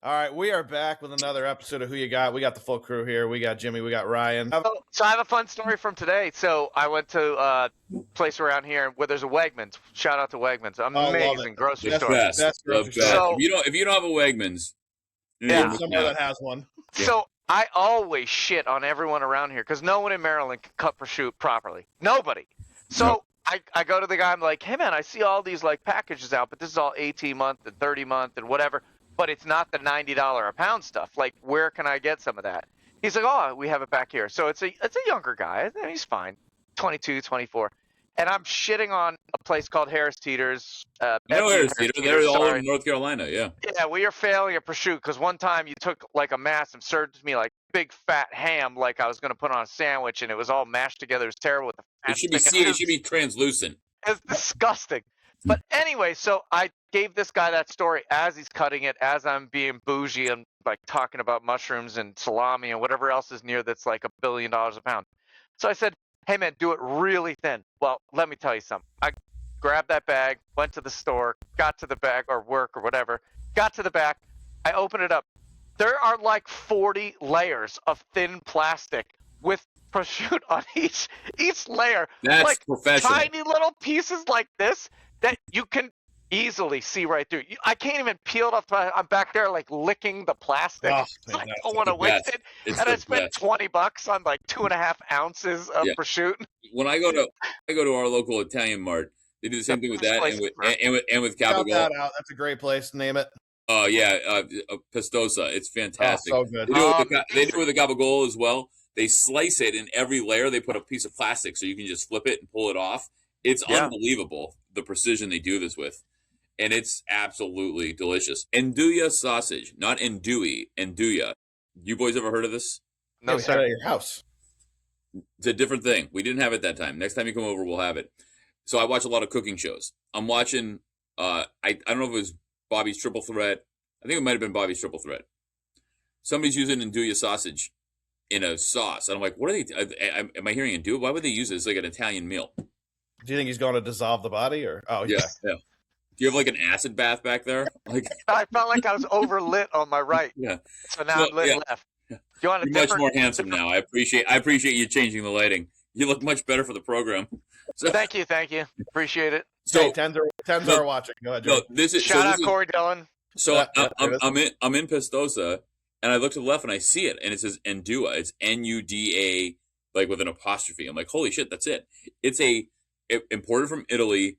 All right, we are back with another episode of Who You Got. We got the full crew here. We got Jimmy, we got Ryan. So I have a fun story from today. So I went to a place around here where there's a Wegmans. Shout out to Wegmans. Amazing grocery Best, store. Best grocery store. So, if you don't have a Wegmans, yeah, somebody that has one. So I always shit on everyone around here because no one in Maryland can cut prosciutto properly. Nobody. So I go to the guy. I'm like, hey man, I see all these like packages out, but this is all 18-month and 30-month and whatever. But it's not the $90 a pound stuff. Like, where can I get some of that? He's like, oh, we have it back here. So it's a younger guy. He's fine, 22, 24. And I'm shitting on a place called Harris Teeter's. I know Harris Teeter. They're all in North Carolina, yeah. Yeah, we are failing at prosciutto because one time you took like a mass and served me like big fat ham like I was going to put on a sandwich, and it was all mashed together. It was terrible. With the it should be translucent. It's disgusting. But anyway, so I gave this guy that story as he's cutting it, as I'm being bougie and like talking about mushrooms and salami and whatever else is near that's like $1 billion a pound. So I said, hey man, do it really thin. Well, let me tell you something. I grabbed that bag, went to the store, got to the bag or work or whatever, got to the back. I opened it up. There are like 40 layers of thin plastic with prosciutto on each layer. That's like professional. Tiny little pieces like this that you can easily see right through. I can't even peel it off. I'm back there like licking the plastic. I don't want to waste it. And I spent $20 on like 2.5 ounces of prosciutto. When I go to our local Italian mart, they do the same thing with that and with Capital. That's a great place. Name it. Oh Pistosa. It's fantastic. Oh, so good. They do it with the Gabagol as well. They slice it in every layer. They put a piece of plastic so you can just flip it and pull it off. It's unbelievable the precision they do this with. And it's absolutely delicious. Nduja sausage, not andouille, Nduja. You boys ever heard of this? No, sir. At your house. It's a different thing. We didn't have it that time. Next time you come over, we'll have it. So I watch a lot of cooking shows. I'm watching, I don't know if it was Bobby's Triple Threat. I think it might have been Bobby's Triple Threat. Somebody's using Nduja sausage in a sauce. And I'm like, what are they? Am I hearing Nduja? Why would they use it? It's like an Italian meal. Do you think he's going to dissolve the body? Or yeah. Do you have like an acid bath back there? Like I felt like I was overlit on my right. Yeah. So now I'm lit left. You're much more handsome now. I appreciate you changing the lighting. You look much better for the program. So, thank you. Appreciate it. So tens are watching. Go ahead, Joe. Shout out Corey Dillon. So I'm in Pistosa, and I look to the left and I see it, and it says Nduja. It's Nuda, like with an apostrophe. I'm like, holy shit, that's it. It's imported from Italy.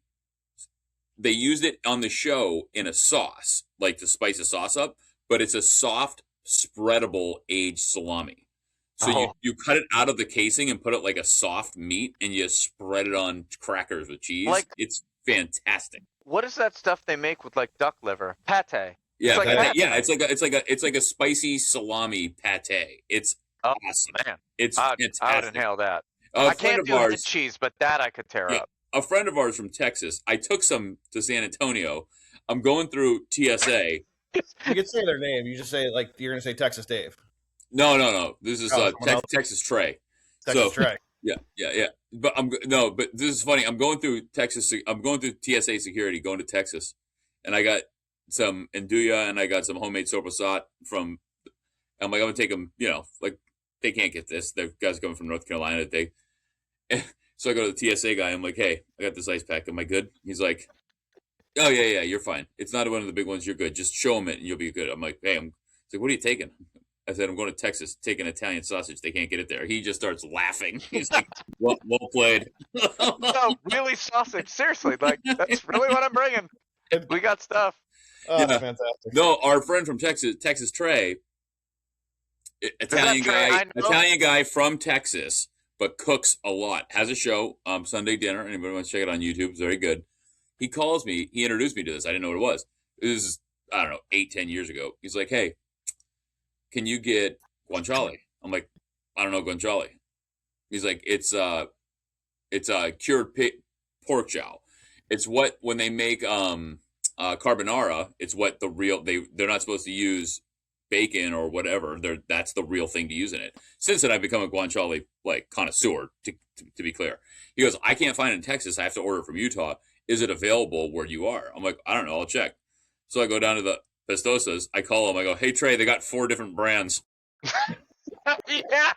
They used it on the show in a sauce, like to spice a sauce up, but it's a soft, spreadable aged salami. So you cut it out of the casing and put it like a soft meat, and you spread it on crackers with cheese. It's fantastic. What is that stuff they make with like duck liver? Pate. Yeah, it's like a spicy salami pate. It's awesome. Man, it's fantastic. I would inhale that. I can't do the cheese, but that I could tear up. A friend of ours from Texas, I took some to San Antonio. I'm going through TSA. You can say their name. You just say like you're going to say Texas Dave. No. This is Texas Trey. Trey. Yeah. But this is funny. I'm going through Texas. I'm going through TSA security, going to Texas, and I got some Nduja and I got some homemade soprasat from. I'm like, I'm gonna take them. Like they can't get this. The guys coming from North Carolina. So I go to the TSA guy. I'm like, hey, I got this ice pack. Am I good? He's like, oh yeah, you're fine. It's not one of the big ones. You're good. Just show him it and you'll be good. I'm like, hey, he's like, what are you taking? I said, I'm going to Texas, taking Italian sausage. They can't get it there. He just starts laughing. He's like, well played. No, really sausage. Seriously, like that's really what I'm bringing. We got stuff. Oh, yeah. Fantastic. No, our friend from Texas Trey, Italian guy from Texas, but cooks a lot. Has a show, Sunday Dinner. Anybody wants to check it on YouTube? It's very good. He calls me. He introduced me to this. I didn't know what it was. This is, I don't know, 8-10 years ago. He's like, hey, can you get guanciale? I'm like, I don't know guanciale. He's like, it's cured pork jowl. It's what, when they make carbonara, it's what they're not supposed to use bacon or whatever. That's the real thing to use in it. Since then, I've become a guanciale like connoisseur. To be clear, he goes, I can't find it in Texas. I have to order it from Utah. Is it available where you are? I'm like, I don't know. I'll check. So I go down to Pestosas. I call him. I go, hey Trey, they got 4 different brands. Yeah.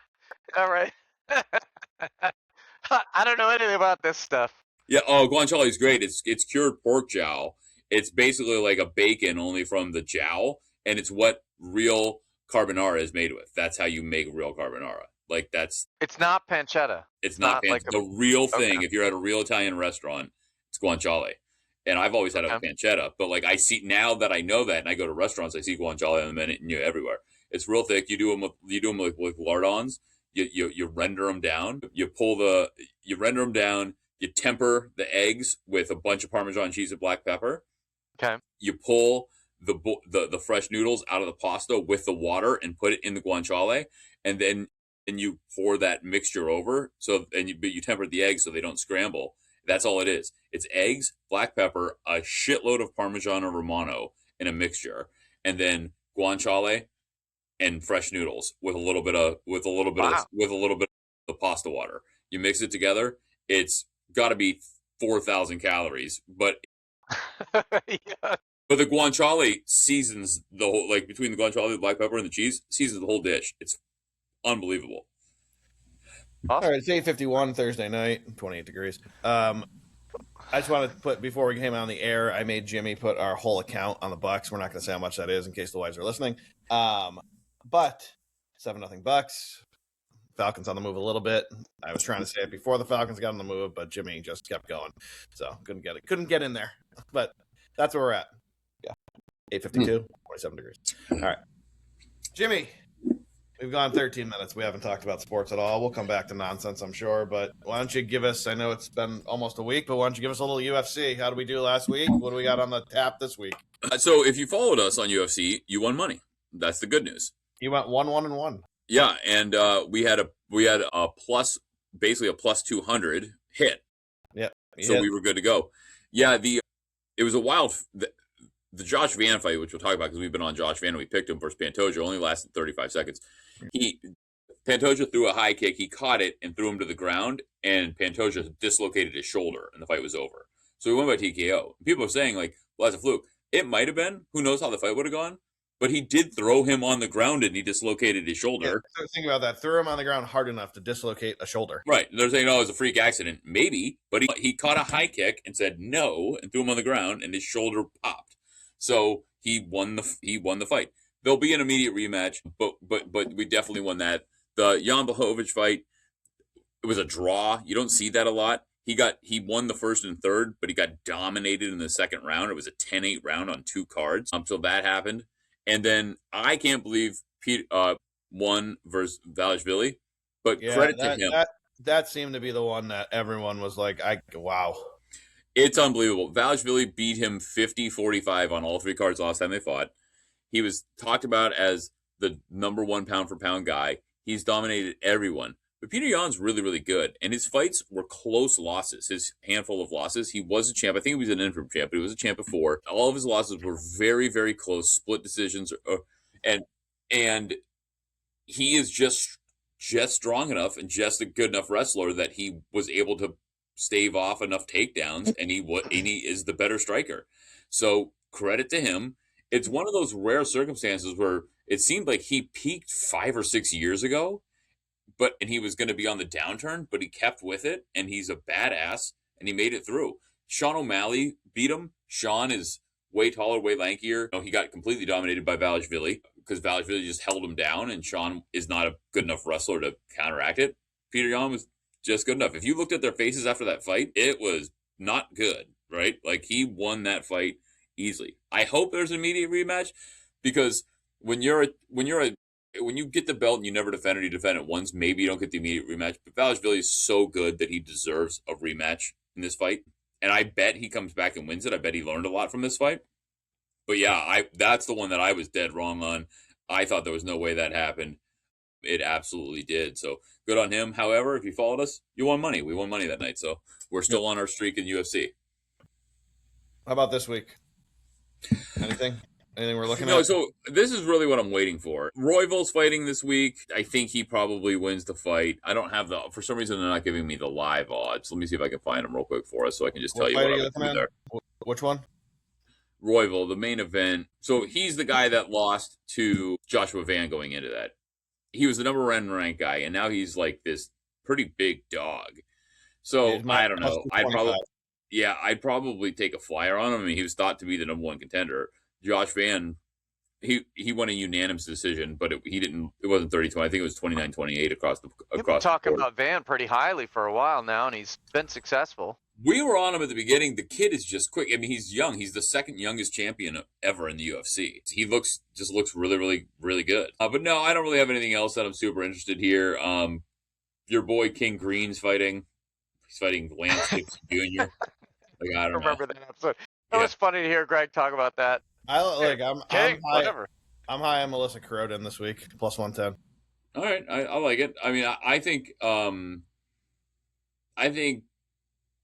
All right. I don't know anything about this stuff. Yeah. Oh, guanciale is great. It's cured pork jowl. It's basically like a bacon only from the jowl, and it's what real carbonara is made with. That's how you make real carbonara. Like that's It's not pancetta. it's not like the real thing. Okay. If you're at a real Italian restaurant, it's guanciale. And I've always had a pancetta, but like I see now that I know that, and I go to restaurants, I see guanciale on the menu everywhere. It's real thick. You do them with lardons. You render them down. You render them down. You temper the eggs with a bunch of Parmesan cheese and black pepper. Okay. You pull the fresh noodles out of the pasta with the water and put it in the guanciale, and then you pour that mixture over. But you temper the eggs so they don't scramble. That's all it is. It's eggs, black pepper, a shitload of Parmesan or Romano in a mixture, and then guanciale and fresh noodles with a little bit of the pasta water. You mix it together. It's got to be 4,000 calories, but Yeah. but the guanciale seasons the whole, like between the guanciale, the black pepper, and the cheese, seasons the whole dish. It's unbelievable. All right, it's 8:51 Thursday night, 28 degrees. I just want to put, before we came on the air, I made Jimmy put our whole account on the Bucks. We're not going to say how much that is in case the wives are listening. But 7-0 Bucks. Falcons on the move a little bit. I was trying to say it before the Falcons got on the move, but Jimmy just kept going. So couldn't get in there. But that's where we're at. Yeah. 8:52, 27 degrees. All right. Jimmy, we've gone 13 minutes. We haven't talked about sports at all. We'll come back to nonsense, I'm sure. But why don't you give us, I know it's been almost a week, but why don't you give us a little UFC? How did we do last week? What do we got on the tap this week? So if you followed us on UFC, you won money. That's the good news. You went 1-1-1. Yeah, and we had a plus, basically a plus 200 hit. Yep. So we were good to go. Yeah, it was a wild. The Josh Van fight, which we'll talk about because we've been on Josh Van and we picked him versus Pantoja, only lasted 35 seconds. Pantoja threw a high kick, he caught it and threw him to the ground, and Pantoja dislocated his shoulder, and the fight was over. So we went by TKO. People are saying, like, well, that's a fluke. It might have been. Who knows how the fight would have gone? But he did throw him on the ground and he dislocated his shoulder. Yeah, so think about that. Threw him on the ground hard enough to dislocate a shoulder. Right. They're saying, oh, it was a freak accident. Maybe. But he caught a high kick and said no and threw him on the ground and his shoulder popped. So he won the fight. There'll be an immediate rematch, but we definitely won that. The Jan Blachowicz fight, it was a draw. You don't see that a lot. He won the first and third, but he got dominated in the second round. It was a 10-8 round on 2 cards. So that happened. And then I can't believe Pete won versus Valashvili, but credit to him. That seemed to be the one that everyone was like, wow. It's unbelievable. Valashvili beat him 50-45 on all 3 cards last time they fought. He was talked about as the number 1 pound-for-pound guy. He's dominated everyone. But Peter Yan's really, really good. And his fights were close losses, his handful of losses. He was a champ. I think he was an interim champ, but he was a champ before. All of his losses were very, very close, split decisions. And he is just strong enough and just a good enough wrestler that he was able to stave off enough takedowns, and he is the better striker. So credit to him. It's one of those rare circumstances where it seemed like he peaked 5 or 6 years ago, and he was going to be on the downturn, but he kept with it, and he's a badass, and he made it through. Sean O'Malley beat him. Sean is way taller, way lankier. He got completely dominated by Valashvili because Valashvili just held him down, and Sean is not a good enough wrestler to counteract it. Peter Yan was just good enough. If you looked at their faces after that fight, it was not good, right? Like, he won that fight easily. I hope there's an immediate rematch, because when you get the belt and you never defend it, you defend it once, maybe you don't get the immediate rematch. But Valashvili is so good that he deserves a rematch in this fight. And I bet he comes back and wins it. I bet he learned a lot from this fight. But yeah, that's the one that I was dead wrong on. I thought there was no way that happened. It absolutely did. So good on him. However, if you followed us, you won money. We won money that night. So we're still on our streak in UFC. How about this week? Anything we're looking at? So this is really what I'm waiting for. Royval's fighting this week. I think he probably wins the fight. I don't have for some reason they're not giving me the live odds. Let me see if I can find them real quick for us so I can just tell you what I'm looking at there. Which one? Royval, the main event. So he's the guy that lost to Joshua Van going into that. He was the number one ranked guy, and now he's like this pretty big dog. So I don't know. I'd probably take a flyer on him. I mean, he was thought to be the number one contender. Josh Van, he won a unanimous decision, but he didn't. It wasn't 30-20. I think it was 29-28 across the. You've been talking about Van pretty highly for a while now, and he's been successful. We were on him at the beginning. The kid is just quick. I mean, he's young. He's the second youngest champion ever in the UFC. He looks really, really, really good. But no, I don't really have anything else that I'm super interested here. Your boy King Green's fighting. He's fighting Lance Dixon Jr. Like, I don't remember that episode. It was funny to hear Greg talk about that. I'm high on Melissa Kurotin this week, plus 110. All right, I like it. I mean, I think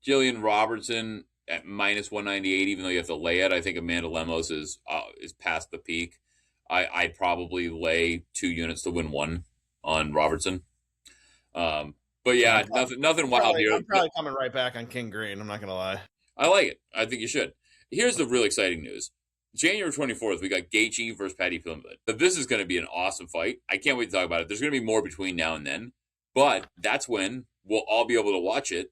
Jillian Robertson at minus 198, even though you have to lay it. I think Amanda Lemos is past the peak. I'd probably lay 2 units to win 1 on Robertson. But yeah, nothing wild here. I'm probably coming right back on King Green. I'm not gonna lie. I like it. I think you should. Here's the real exciting news. January 24th, we got Gaethje versus Paddy Pimblett. But this is going to be an awesome fight. I can't wait to talk about it. There's going to be more between now and then, but that's when we'll all be able to watch it.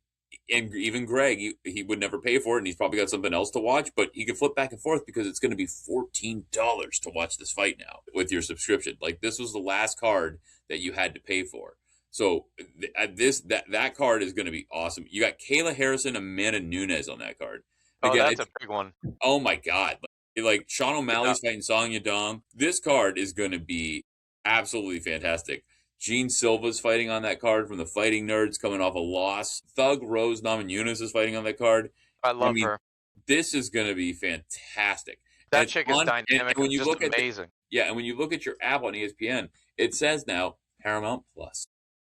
And even Greg, he would never pay for it, and he's probably got something else to watch, but he can flip back and forth because it's going to be $14 to watch this fight now with your subscription. Like, this was the last card that you had to pay for. So that card is going to be awesome. You got Kayla Harrison, Amanda Nunes on that card. Again, that's a big one. Oh my God. Like Sean O'Malley's fighting Song Yadong. This card is going to be absolutely fantastic. Gene Silva's fighting on that card from the Fighting Nerds, coming off a loss. Thug Rose Namajunas is fighting on that card. I love her. This is going to be fantastic. That chick is dynamic. And when you look amazing. And when you look at your app on ESPN, it says now Paramount Plus.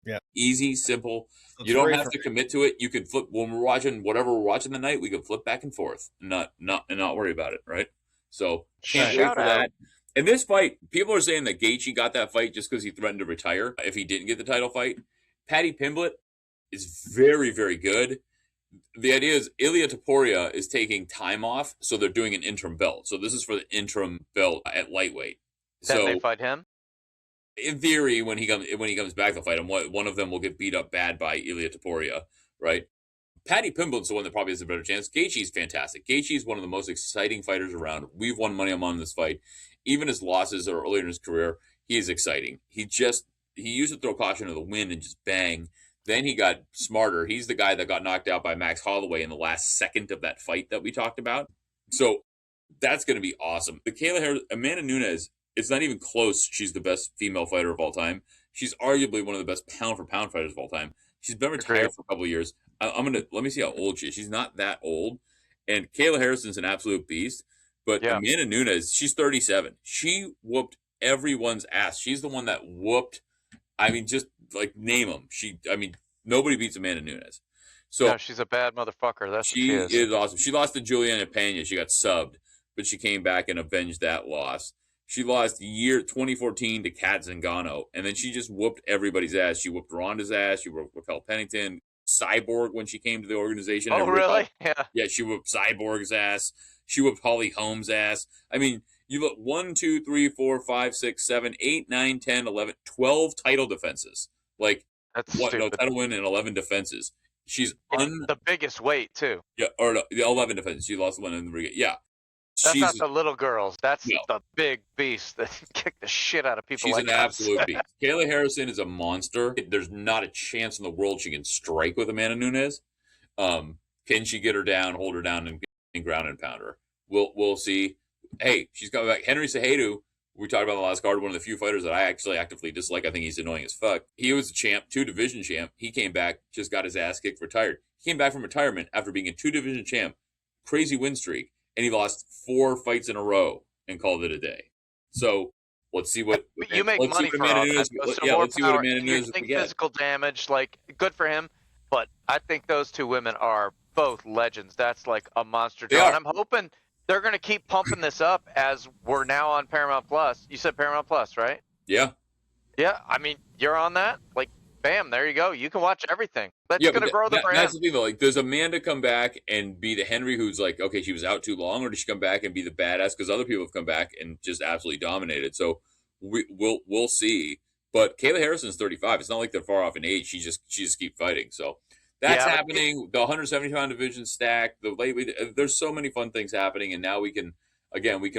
Yeah. Easy, simple. You don't have to commit to it. You can flip when we're watching whatever we're watching the night. We can flip back and forth and not worry about it, right? So can't wait for that. And this fight, people are saying that Gaethje got that fight just because he threatened to retire if he didn't get the title fight. Paddy Pimblett is very, very good. The idea is Ilia Topuria is taking time off, so they're doing an interim belt. So this is for the interim belt at lightweight. Then they fight him? In theory, when he comes back, they'll fight him. One of them will get beat up bad by Ilia Topuria, right? Paddy Pimblett's the one that probably has a better chance. Gaethje's fantastic. Gaethje's one of the most exciting fighters around. We've won money on him in this fight. Even his losses or earlier in his career, he is exciting. He used to throw caution to the wind and just bang. Then he got smarter. He's the guy that got knocked out by Max Holloway in the last second of that fight that we talked about. So that's going to be awesome. Amanda Nunes, it's not even close. She's the best female fighter of all time. She's arguably one of the best pound-for-pound fighters of all time. She's been retired for a couple of years. Let me see how old she is. She's not that old. And Kayla Harrison's an absolute beast. But Amanda Nunes, she's 37. She whooped everyone's ass. She's the one that whooped. I mean, just like name them. Nobody beats Amanda Nunes. So no, she's a bad motherfucker. That's she is awesome. She lost to Juliana Pena. She got subbed, but she came back and avenged that loss. She lost year 2014 to Kat Zingano, and then she just whooped everybody's ass. She whooped Ronda's ass. She whooped Raquel Pennington. Cyborg when she came to the organization. Oh, really? Yeah, she whooped Cyborg's ass. She whooped Holly Holmes' ass. I mean, you look 1, 2, 3, 4, 5, 6, 7, 8, 9, 10, 11, 12 title defenses. Like, that's stupid. No, title win and 11 defenses. She's the biggest weight, too. Yeah, or the 11 defenses. She lost one in the yeah. That's not the little girls. That's the big beast that kick the shit out of people. She's like an absolute beast. Kayla Harrison is a monster. There's not a chance in the world she can strike with Amanda Nunes. Can she get her down, hold her down, and ground and pound her? We'll see. Hey, she's coming back. Henry Cejudo, we talked about in the last card, one of the few fighters that I actually actively dislike. I think he's annoying as fuck. He was a champ, 2-division champ. He came back, just got his ass kicked, retired. He came back from retirement after being a 2-division champ, crazy win streak. And he lost 4 fights in a row and called it a day. So let's see what you make money for. Let's see what Amanda Nunes think physical damage, like good for him. But I think those two women are both legends. That's like a monster draw. And I'm hoping they're going to keep pumping this up as we're now on Paramount Plus. You said Paramount Plus, right? Yeah. Yeah. I mean, you're on that. Like, bam, there you go. You can watch everything. That's Yeah, going but to grow the brand. that's the thing though. Like, does Amanda come back and be the Henry who's like, okay, she was out too long, or does she come back and be the badass? Because other people have come back and just absolutely dominated. So we'll see. But Kayla Harrison's 35. It's not like they're far off in age. She just keep fighting. So that's happening. The 170-pound division stack. The lightweight. There's so many fun things happening, and now we can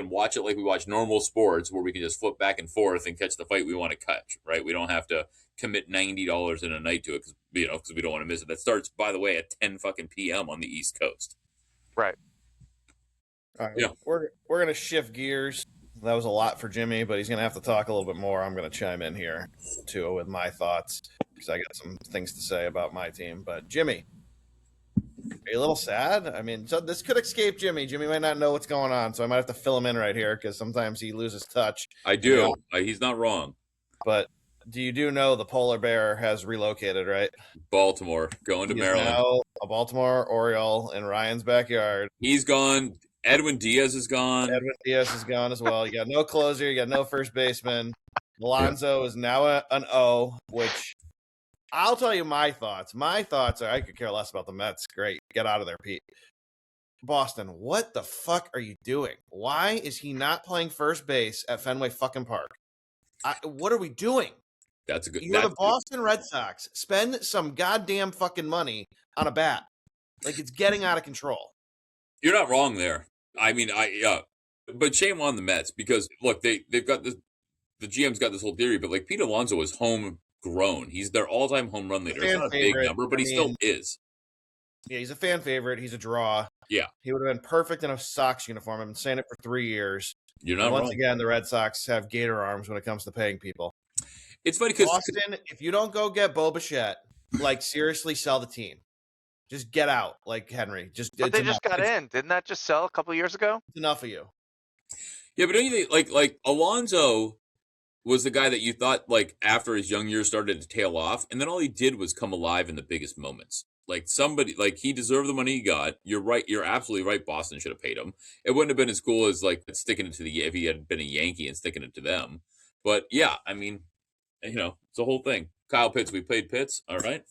watch it like we watch normal sports, where we can just flip back and forth and catch the fight we want to catch. Right? We don't have to commit $90 in a night to it because we don't want to miss it. That starts, by the way, at 10 fucking p.m. on the East Coast. Right. All right. Yeah. We're gonna shift gears. That was a lot for Jimmy, but he's gonna have to talk a little bit more. I'm gonna chime in here too with my thoughts because I got some things to say about my team. But Jimmy, are you a little sad? I mean, so this could escape Jimmy. Jimmy might not know what's going on, so I might have to fill him in right here because sometimes he loses touch. I do. He's not wrong. But do know the polar bear has relocated, right? Baltimore, going to Maryland. Now a Baltimore Oriole in Ryan's backyard. He's gone. Edwin Diaz is gone. Edwin Diaz is gone as well. You got no closer. You got no first baseman. Alonso is now an O, which I'll tell you my thoughts. My thoughts are I could care less about the Mets. Great. Get out of there, Pete. Boston, what the fuck are you doing? Why is he not playing first base at Fenway fucking Park? What are we doing? That's a good. You're the Boston Red Sox. Spend some goddamn fucking money on a bat. Like, it's getting out of control. You're not wrong there. I mean, but shame on the Mets because look, they've got this. The GM's got this whole theory, but like Pete Alonso is homegrown. He's their all-time home run leader. It's not a big number, but he still is. Yeah, he's a fan favorite. He's a draw. Yeah, he would have been perfect in a Sox uniform. I've been saying it for 3 years. You're not wrong. Once again, the Red Sox have gator arms when it comes to paying people. It's funny because Boston, if you don't go get Bo Bichette, like seriously, sell the team. Just get out, like Henry. But they just got in. Didn't that just sell a couple years ago? It's enough of you. Yeah, but don't you think like Alonso was the guy that you thought like after his young years started to tail off, and then all he did was come alive in the biggest moments. Like somebody, like he deserved the money he got. You're right. You're absolutely right. Boston should have paid him. It wouldn't have been as cool as like sticking it to if he had been a Yankee and sticking it to them. But yeah, I mean, it's a whole thing. Kyle Pitts, we played Pitts. All right.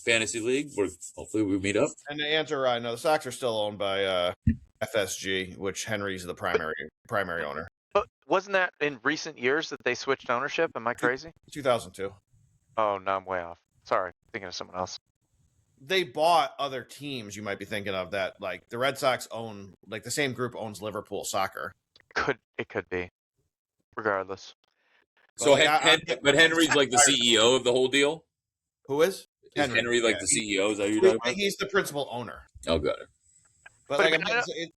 Fantasy League. Hopefully we meet up. And to answer, no, the Sox are still owned by FSG, which Henry's the primary owner. But wasn't that in recent years that they switched ownership? Am I crazy? 2002. Oh, no, I'm way off. Sorry, thinking of someone else. They bought other teams you might be thinking of that, like the Red Sox own, like the same group owns Liverpool Soccer. It could be. Regardless. So, but Henry's like the CEO of the whole deal? Who is? Henry like the CEO? Is that who you're talking about? He's the principal owner. Oh, got it. But like,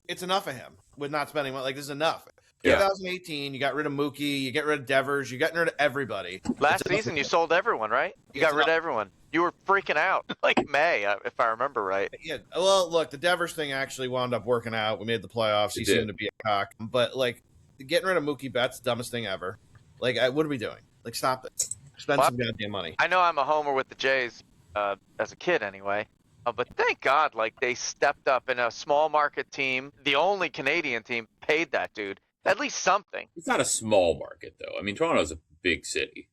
it's enough of him with not spending money. Like, this is enough. Yeah. 2018, you got rid of Mookie, you get rid of Devers, you got rid of everybody. Last season, you sold everyone, right? You got rid of everyone. You were freaking out like May, if I remember right. Yeah. Well, look, the Devers thing actually wound up working out. We made the playoffs. He seemed to be a cock. But like, getting rid of Mookie Betts, dumbest thing ever. Like, what are we doing? Like, stop it. Spend some goddamn money. I know I'm a homer with the Jays as a kid anyway. But thank God, like, they stepped up in a small market team. The only Canadian team paid that dude. At least something. It's not a small market, though. I mean, Toronto's a big city.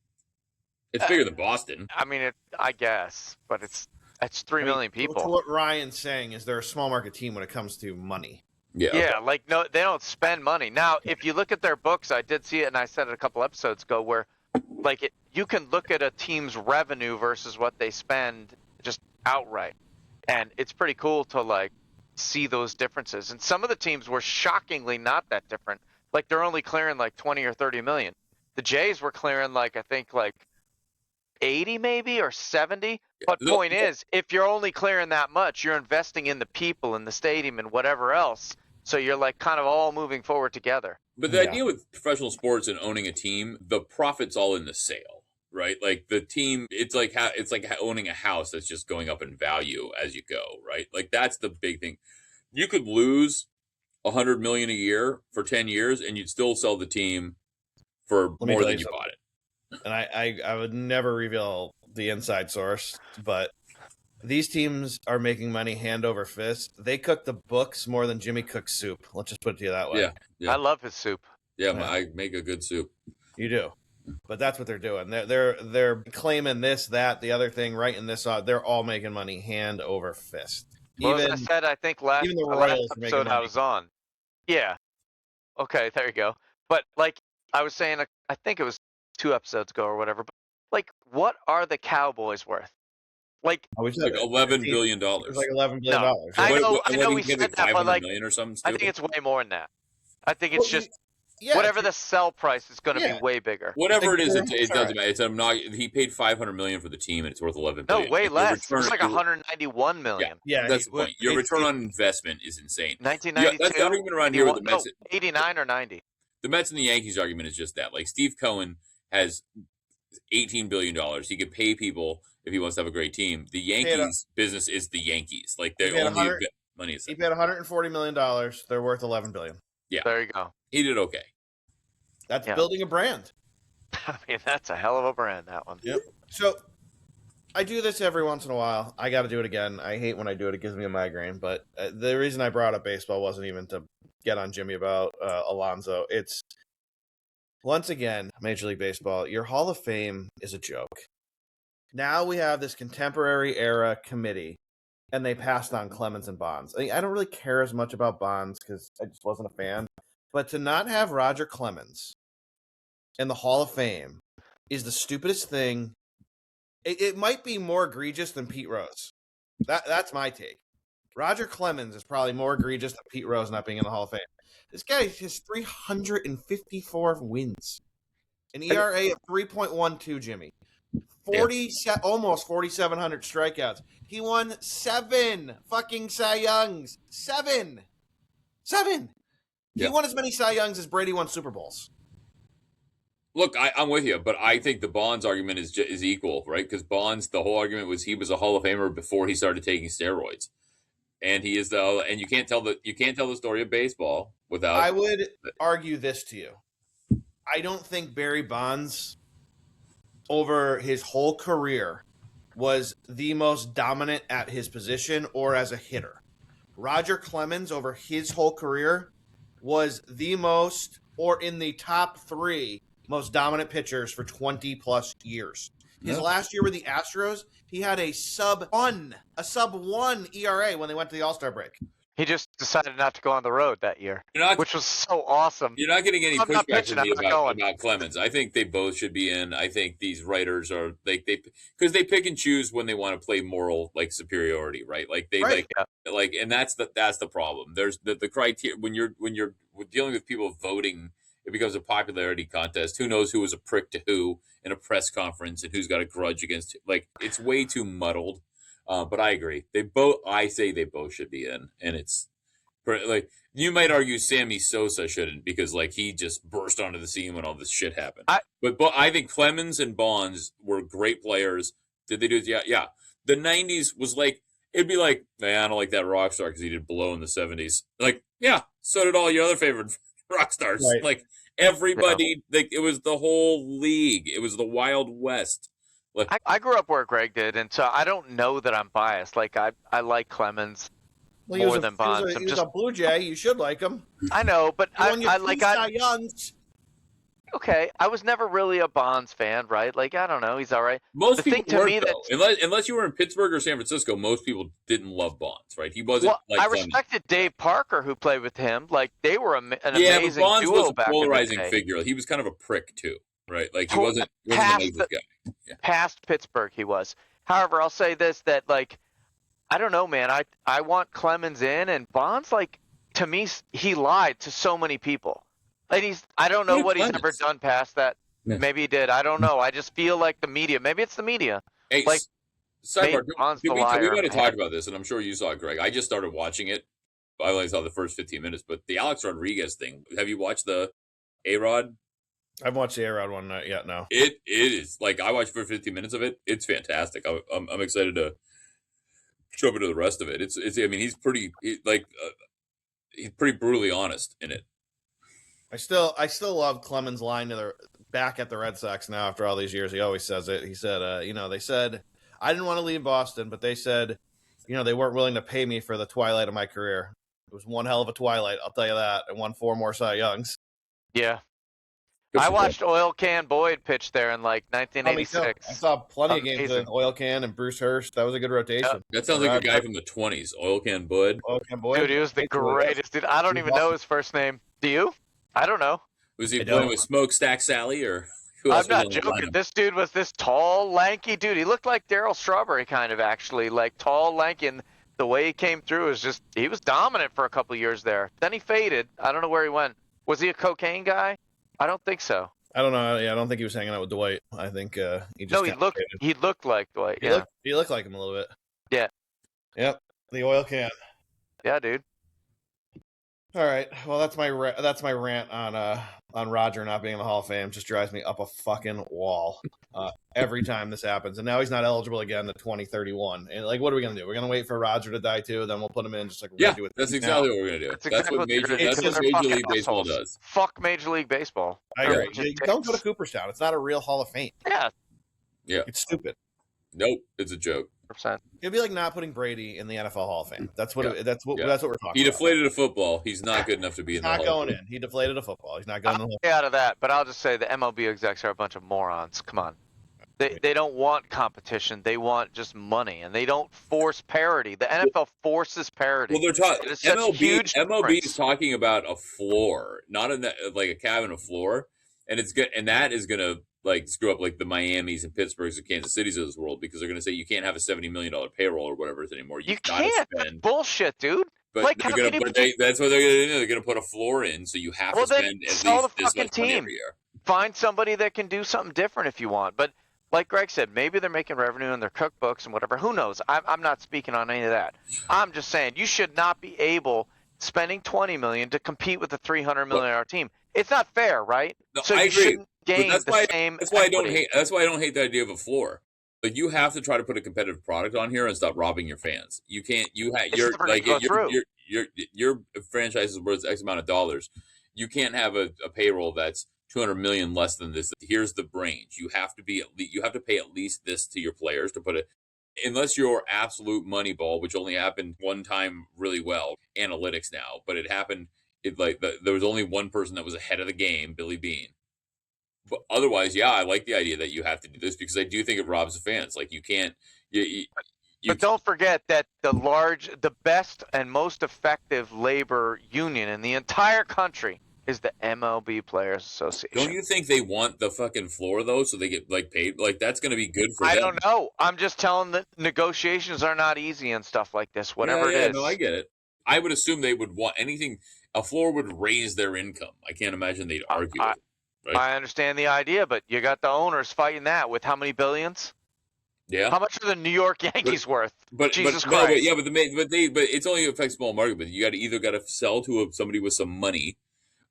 It's bigger than Boston. I mean, I guess, but it's 3 million people. What Ryan's saying is they're a small market team when it comes to money. Yeah. Yeah, like, no, they don't spend money. Now, if you look at their books, I did see it, and I said it a couple episodes ago, where, like, you can look at a team's revenue versus what they spend just outright. And it's pretty cool to, like, see those differences. And some of the teams were shockingly not that different. Like, they're only clearing, like, 20 or 30 million. The Jays were clearing, like, I think, like, 80 maybe or 70. But point is, if you're only clearing that much, you're investing in the people in the stadium and whatever else. So you're like kind of all moving forward together. But the idea with professional sports and owning a team, the profit's all in the sale, right? Like the team, it's like owning a house that's just going up in value as you go, right? Like that's the big thing. You could lose $100 million a year for 10 years, and you'd still sell the team for more than you bought it. And I would never reveal the inside source, but these teams are making money hand over fist. They cook the books more than Jimmy cooks soup. Let's just put it to you that way. Yeah. I love his soup. Yeah, I make a good soup. You do. But that's what they're doing. They're claiming this, that, the other thing, writing this out. They're all making money hand over fist. Well, as I Even said, I think last even the last Royals are making episode I money. was on. Yeah. Okay, there you go. But like I was saying, I think it was 2 episodes ago or whatever. But like, what are the Cowboys worth? Like, Oh, we It's said like it. $11 billion. It's like $11 billion. no, I know, What I do know, you we get, said like that, but 500 like, million or something I stupid? think it's way more than that. I think it's just yeah, whatever the sell price is going to be way bigger. Whatever it is, Like, it doesn't matter. It's not. He paid $500 million for the team, and it's worth $11 No, billion. way And your less. It was like your- 191 million. Yeah, that's the point. Your it's- return on investment is insane. 1992. That's the argument around here with the Mets. 89 or 90. The Mets and the Yankees argument is just that. Like Steve Cohen has $18 billion. He could pay people if he wants to have a great team. The Yankees business is the Yankees. Like they only money is. He paid $140 million. They're worth $11 billion. Yeah, there you go. He did okay. That's building a brand. I mean, that's a hell of a brand, that one. Yep. So I do this every once in a while. I got to do it again. I hate when I do it. It gives me a migraine. But the reason I brought up baseball wasn't even to get on Jimmy about Alonso. It's, once again, Major League Baseball, your Hall of Fame is a joke. Now we have this contemporary era committee, and they passed on Clemens and Bonds. I don't really care as much about Bonds because I just wasn't a fan. But to not have Roger Clemens in the Hall of Fame is the stupidest thing. It might be more egregious than Pete Rose. That's my take. Roger Clemens is probably more egregious than Pete Rose not being in the Hall of Fame. This guy has 354 wins, an ERA of 3.12. Jimmy, almost 4,700 strikeouts. He won 7 fucking Cy Youngs. 7. He won as many Cy Youngs as Brady won Super Bowls. Look, I'm with you, but I think the Bonds argument is equal, right? Because Bonds, the whole argument was he was a Hall of Famer before he started taking steroids, and he is and you can't tell the story of baseball without. I would argue this to you. I don't think Barry Bonds, over his whole career, was the most dominant at his position or as a hitter. Roger Clemens, over his whole career, was the most, or in the top 3 most dominant pitchers for 20 plus years. His last year with the Astros, he had a sub 1 ERA when they went to the All-Star break. He just decided not to go on the road that year, which was so awesome. You're not getting any pushback from me about Clemens. I think they both should be in. I think these writers are because they pick and choose when they want to play moral superiority, right? Like they and that's the problem. There's the criteria when you're dealing with people voting. It becomes a popularity contest. Who knows who was a prick to who in a press conference and who's got a grudge against? It's way too muddled. But I agree. I say they both should be in, and it's you might argue Sammy Sosa shouldn't because he just burst onto the scene when all this shit happened. But I think Clemens and Bonds were great players. Did they do it? Yeah. The '90s was it'd be like, man, I don't like that rock star because he did blow in the '70s. So did all your other favorite rock stars. Right. Everybody, it was the whole league. It was the Wild West. I grew up where Greg did, and so I don't know that I'm biased. I like Clemens more than Bonds. He was a Blue Jay. You should like him. I know, but I Youngs. Okay, I was never really a Bonds fan, right? I don't know, he's all right. Most people weren't, though. Unless you were in Pittsburgh or San Francisco, most people didn't love Bonds, right? He wasn't. I respected Dave Parker, who played with him. They were an amazing but Bonds duo was a back polarizing in the day. figure. He was kind of a prick too, right? He wasn't an amazing guy. Yeah. Past Pittsburgh, he was. However, I'll say this: that I don't know, man. I want Clemens in, and Bonds, to me, he lied to so many people. I don't know what he's ever done past that. Yeah. Maybe he did. I don't know. I just feel like the media. Maybe it's the media. Hey, sidebar. We got to talk about this, and I'm sure you saw it, Greg. I just started watching it. I only saw the first 15 minutes, but the Alex Rodriguez thing. Have you watched the A-Rod? I've watched the A-Rod one not yet. No. It is I watched for 15 minutes of it. It's fantastic. I'm excited to jump into the rest of it. It's. I mean, he's pretty he's pretty brutally honest in it. I still love Clemens' line back at the Red Sox now after all these years. He always says it. He said, they said, I didn't want to leave Boston, but they said, they weren't willing to pay me for the twilight of my career. It was one hell of a twilight, I'll tell you that. I won 4 more Cy Youngs. Yeah. I watched Oil Can Boyd pitch there in like I 1986. saw plenty of games Amazing. of Oil Can and Bruce Hurst. That was a good rotation. That sounds like a guy from the 20s. Oil Can Bud. Oil Can Boyd. Dude, he was the greatest dude. I don't even know his first name. Do you? I don't know. Was he playing with Smokestack Sally or who else? I'm not joking. This dude was this tall, lanky dude. He looked like Darryl Strawberry kind of, actually, like tall, lanky, and the way he came through is just, he was dominant for a couple of years there. Then he faded. I don't know where he went. Was he a cocaine guy? I don't think so. I don't know. Yeah, I don't think he was hanging out with Dwight. I think he just he looked like Dwight. He looked like him a little bit. Yeah. Yep. The Oil Can. Yeah, dude. All right. Well, that's my rant on Roger not being in the Hall of Fame. Just drives me up a fucking wall every time this happens. And now he's not eligible again to 2031. And like, what are we gonna do? We're gonna wait for Roger to die too. Then we'll put him in just like we're gonna do with that's exactly what we're gonna do. That's what Major League Baseball does. Fuck Major League Baseball. I agree. Don't go to Cooperstown. It's not a real Hall of Fame. Yeah. It's stupid. Nope, it's a joke. It'd be like not putting Brady in the NFL Hall of Fame. That's what we're talking about. He deflated a football. He's not good enough to be in the Hall of Fame. He's not going in. He deflated a football. He's not going in the Hall of Fame. Out of that, but I'll just say the MLB execs are a bunch of morons. Come on. They don't want competition. They want just money, and they don't force parity. The NFL forces parity. Well, they're talking MLB is talking about a floor, not like a cabin, a floor, and it's good, and that is gonna like screw up like the Miamis and Pittsburghs and Kansas Cities of this world, because they're gonna say you can't have a $70 million payroll or whatever it is anymore. You can't. That's bullshit, dude. But like, that's what they're gonna do. They're gonna put a floor in, so you have to spend at least this much money every year. Find somebody that can do something different if you want, but. Like Greg said, maybe they're making revenue in their cookbooks and whatever. Who knows? I'm not speaking on any of that. I'm just saying you should not be able spending $20 million to compete with a $300 million team. It's not fair, right? No, so I you agree. shouldn't gain the same. That's why I don't hate. That's why I don't hate the idea of a floor. Like you have to try to put a competitive product on here and stop robbing your fans. You can't. Your franchise is worth X amount of dollars. You can't have a payroll that's $200 million less than this. Here's the range. You have to pay at least this to your players to put it, unless you're absolute money ball, which only happened one time really well. Analytics now, but it happened. There was only one person that was ahead of the game, Billy Bean. But otherwise, yeah, I like the idea that you have to do this because I do think it robs the fans. Like you can't. But don't forget that the best and most effective labor union in the entire country is the MLB Players Association. Don't you think they want the fucking floor though, so they get like paid? Like that's going to be good for them. I don't know. I'm just telling that negotiations are not easy and stuff like this. Whatever it is. No, I get it. I would assume they would want anything. A floor would raise their income. I can't imagine they'd argue it. Right? I understand the idea, but you got the owners fighting that with how many billions? Yeah. How much are the New York Yankees worth? But Jesus Christ. But it's only affects small market. But you got to sell to somebody with some money,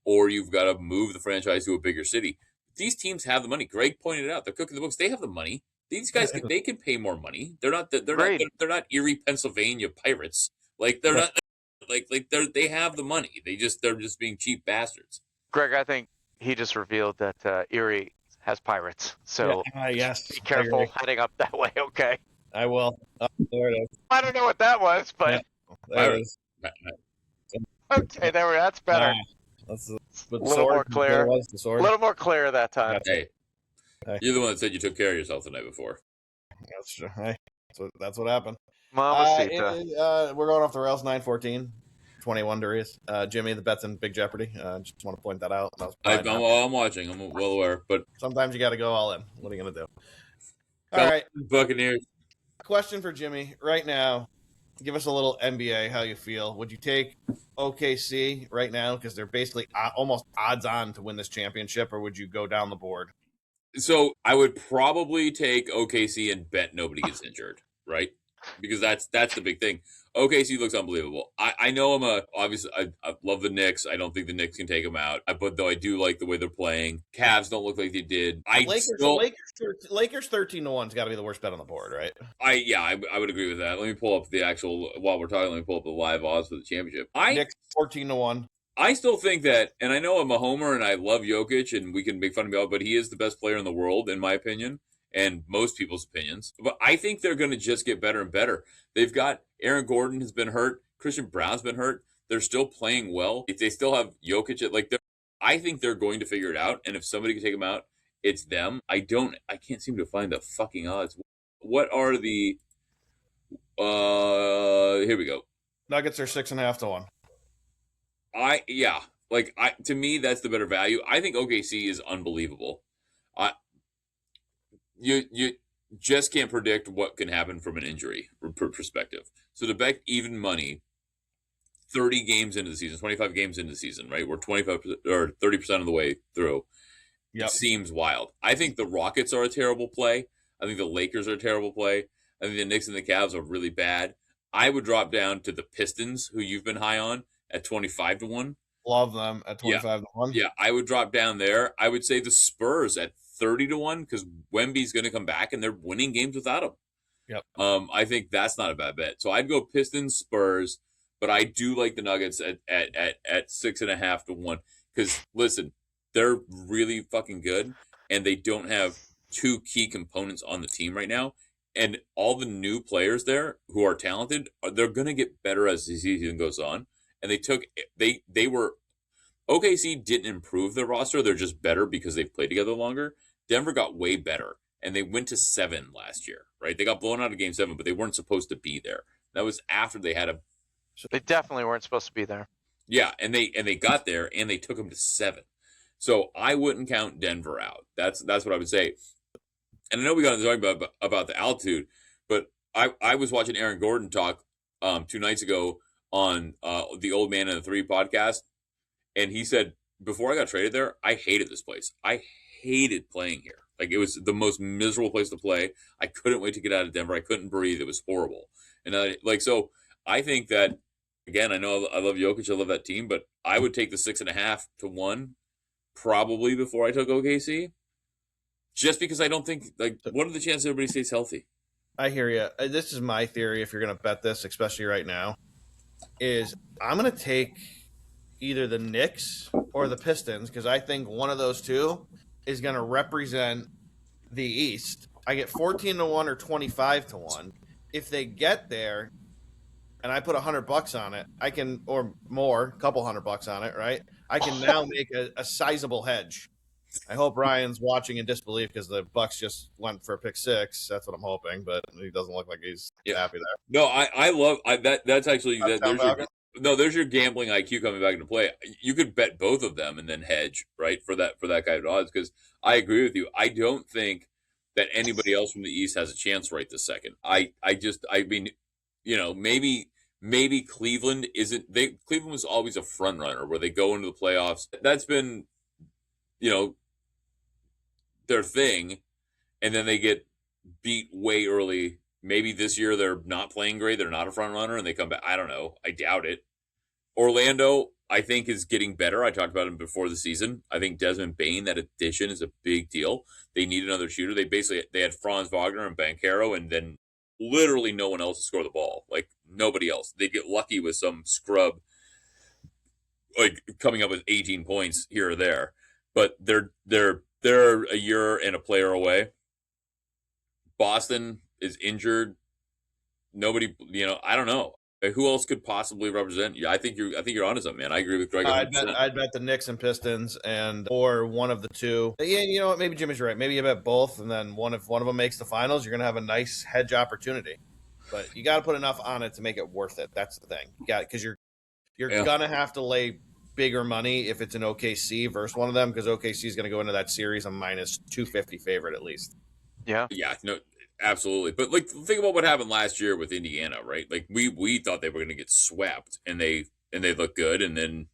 or you've got to move the franchise to a bigger city. These teams have the money. Greg pointed it out. They're cooking the books. They have the money. These guys they can pay more money. They're not they're not Erie, Pennsylvania Pirates. Like they're not they have the money. They're just being cheap bastards. Greg, I think he just revealed that Erie has pirates. So yes, be careful heading up that way, okay? I will. Oh, there it is. I don't know what that was, but there it is. Okay, that's better. That's a little more clear. A little more clear that time. Hey, you're the one that said you took care of yourself the night before. That's true. Hey, that's what happened. We're going off the rails. 9:14, 21 degrees. Jimmy, the bet's in Big Jeopardy. Just want to point that out. I'm watching. I'm well aware, but sometimes you got to go all in. What are you gonna do? All right, Buccaneers. Question for Jimmy right now. Give us a little NBA. How you feel? Would you take OKC right now because they're basically almost odds on to win this championship, or would you go down the board? So I would probably take OKC and bet nobody gets injured, right? Because that's the big thing. OKC looks unbelievable. I know obviously I love the Knicks. I don't think the Knicks can take them out. But though I do like the way they're playing. Cavs don't look like they did. Lakers 13-1's got to be the worst bet on the board, right? I would agree with that. Let me pull up the actual while we're talking. Let me pull up the live odds for the championship. Knicks 14-1. I still think that, and I know I'm a homer and I love Jokic and we can make fun of me, but he is the best player in the world in my opinion. And most people's opinions. But I think they're going to just get better and better. They've got Aaron Gordon has been hurt. Christian Brown's been hurt. They're still playing well. If they still have Jokic, I think they're going to figure it out, and if somebody can take them out, it's them. I can't seem to find the fucking odds. What are the? Here we go. Nuggets are 6.5 to 1. To me that's the better value. I think OKC is unbelievable. I you just can't predict what can happen from an injury perspective. So to bet even money, 30 games into the season, 25 games into the season, right? We're 25 or 30% of the way through. Yep. It seems wild. I think the Rockets are a terrible play. I think the Lakers are a terrible play. I think the Knicks and the Cavs are really bad. I would drop down to the Pistons, who you've been high on, at 25 to 1. Love them at 25 to 1. Yeah, I would drop down there. I would say the Spurs at 30 to 1 because Wemby's going to come back and they're winning games without him. Yep. I think that's not a bad bet. So I'd go Pistons, Spurs, but I do like the Nuggets at 6.5 to 1 because listen, they're really fucking good and they don't have two key components on the team right now. And all the new players there who are talented, they're going to get better as the season goes on. And they were OKC didn't improve their roster. They're just better because they've played together longer. Denver got way better, and they went to 7 last year, right? They got blown out of Game 7, but they weren't supposed to be there. That was after they had a. They definitely weren't supposed to be there. Yeah, and they got there, and they took them to 7. So I wouldn't count Denver out. That's what I would say. And I know we got to talk about the altitude, but I was watching Aaron Gordon talk 2 nights ago on the Old Man and the Three podcast. And he said, before I got traded there, I hated this place. I hated playing here. Like, it was the most miserable place to play. I couldn't wait to get out of Denver. I couldn't breathe. It was horrible. And so I think that, again, I know I love Jokic. I love that team, but I would take the 6.5 to 1 probably before I took OKC. Just because I don't think, what are the chances everybody stays healthy? I hear you. This is my theory if you're going to bet this, especially right now, is I'm going to take either the Knicks or the Pistons because I think one of those two is going to represent the East. I get 14 to 1 or 25 to 1. If they get there and I put $100 on it, I can, or more, a couple $100 on it, right? I can now make a sizable hedge. I hope Ryan's watching in disbelief because the Bucks just went for a pick 6. That's what I'm hoping, but he doesn't look like he's happy there. No, I love that. That's actually there's your gambling IQ coming back into play. You could bet both of them and then hedge, right, for that kind of odds. Because I agree with you. I don't think that anybody else from the East has a chance right this second. I mean, maybe Cleveland isn't. Cleveland was always a front runner where they go into the playoffs. That's been, their thing, and then they get beat way early. Maybe this year they're not playing great. They're not a front runner, and they come back. I don't know. I doubt it. Orlando, I think, is getting better. I talked about him before the season. I think Desmond Bane, that addition, is a big deal. They need another shooter. They had Franz Wagner and Banchero, and then literally no one else to score the ball. Like, nobody else. They get lucky with some scrub, like, coming up with 18 points here or there. But they're a year and a player away. Boston is injured. Nobody, I don't know. Who else could possibly represent you? I think you're onto something, man. I agree with Greg. I'd bet the Knicks and Pistons or one of the two. Yeah, you know what? Maybe Jimmy's right. Maybe you bet both, and then if one of them makes the finals, you're gonna have a nice hedge opportunity. But you got to put enough on it to make it worth it. That's the thing. You got because you're gonna have to lay bigger money if it's an OKC versus one of them because OKC is going to go into that series a minus 250 favorite at least. Yeah. Yeah. No. Absolutely. But think about what happened last year with Indiana, right? Like we thought they were going to get swept, and they looked good, and then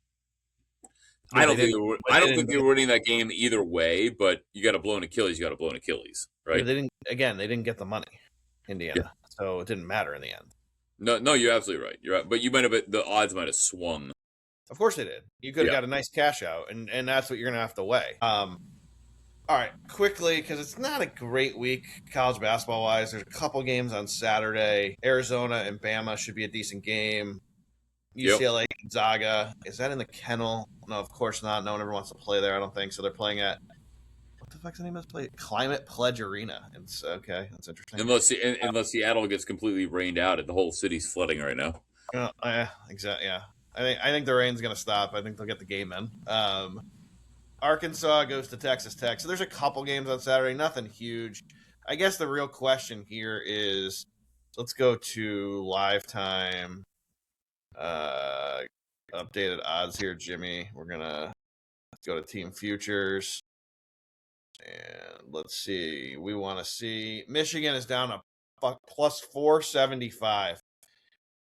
I don't think they were winning that game either way. But you got to blow an Achilles. You got to blow an Achilles, right? They didn't get the money, Indiana, so it didn't matter in the end. No, you're absolutely right. You're right, but the odds might have swung. Of course they did. You could have got a nice cash out, and that's what you're going to have to weigh. All right, quickly, because it's not a great week college basketball-wise. There's a couple games on Saturday. Arizona and Bama should be a decent game. UCLA, Gonzaga. Is that in the Kennel? No, of course not. No one ever wants to play there, I don't think. So they're playing at – what the fuck's the name of this place? Climate Pledge Arena. It's okay. That's interesting. Unless Seattle gets completely rained out, and the whole city's flooding right now. Exactly, yeah. I think the rain's going to stop. I think they'll get the game in. Arkansas goes to Texas Tech. So there's a couple games on Saturday, nothing huge. I guess the real question here is, let's go to live time. Updated odds here, Jimmy. We're gonna go to team futures, and let's see. We want to see Michigan is down a plus 475.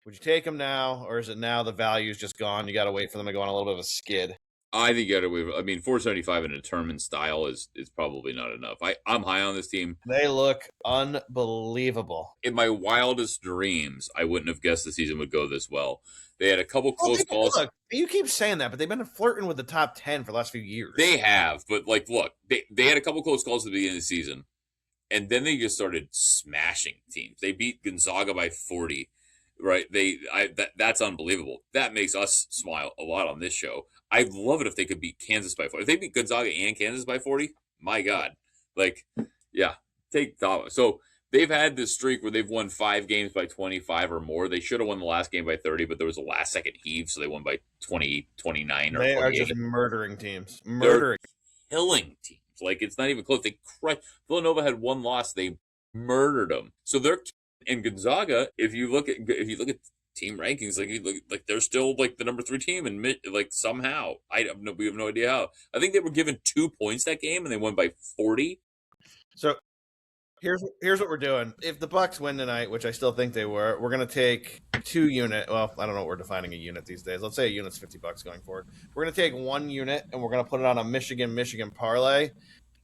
Would you take them now, or is it now the value is just gone? You got to wait for them to go on a little bit of a skid. I think you got to. I mean, 475 in a tournament style is probably not enough. I'm high on this team. They look unbelievable. In my wildest dreams, I wouldn't have guessed the season would go this well. They had a couple close calls. Look, you keep saying that, but they've been flirting with the top 10 for the last few years. They have, but like, look, they had a couple close calls at the beginning of the season, and then they just started smashing teams. They beat Gonzaga by 40. Right? That's unbelievable. That makes us smile a lot on this show. I'd love it if they could beat Kansas by 40. If they beat Gonzaga and Kansas by 40, my God. Like, yeah, take that. So they've had this streak where they've won 5 games by 25 or more. They should have won the last game by 30, but there was a last second heave, so they won by 20, 29, or 48. They are just murdering teams. Murdering. They're killing teams. Like, it's not even close. They crushed. Villanova had one loss. They murdered them. So they're in Gonzaga. If you look at team rankings, like they're still like the number 3 team, and like somehow we have no idea how. I think they were given 2 points that game, and they won by 40. So here's what we're doing. If the Bucks win tonight, which I still think they were, we're gonna take 2 unit. Well, I don't know what we're defining a unit these days. Let's say a unit's $50 going forward. We're gonna take 1 unit and we're gonna put it on a Michigan parlay,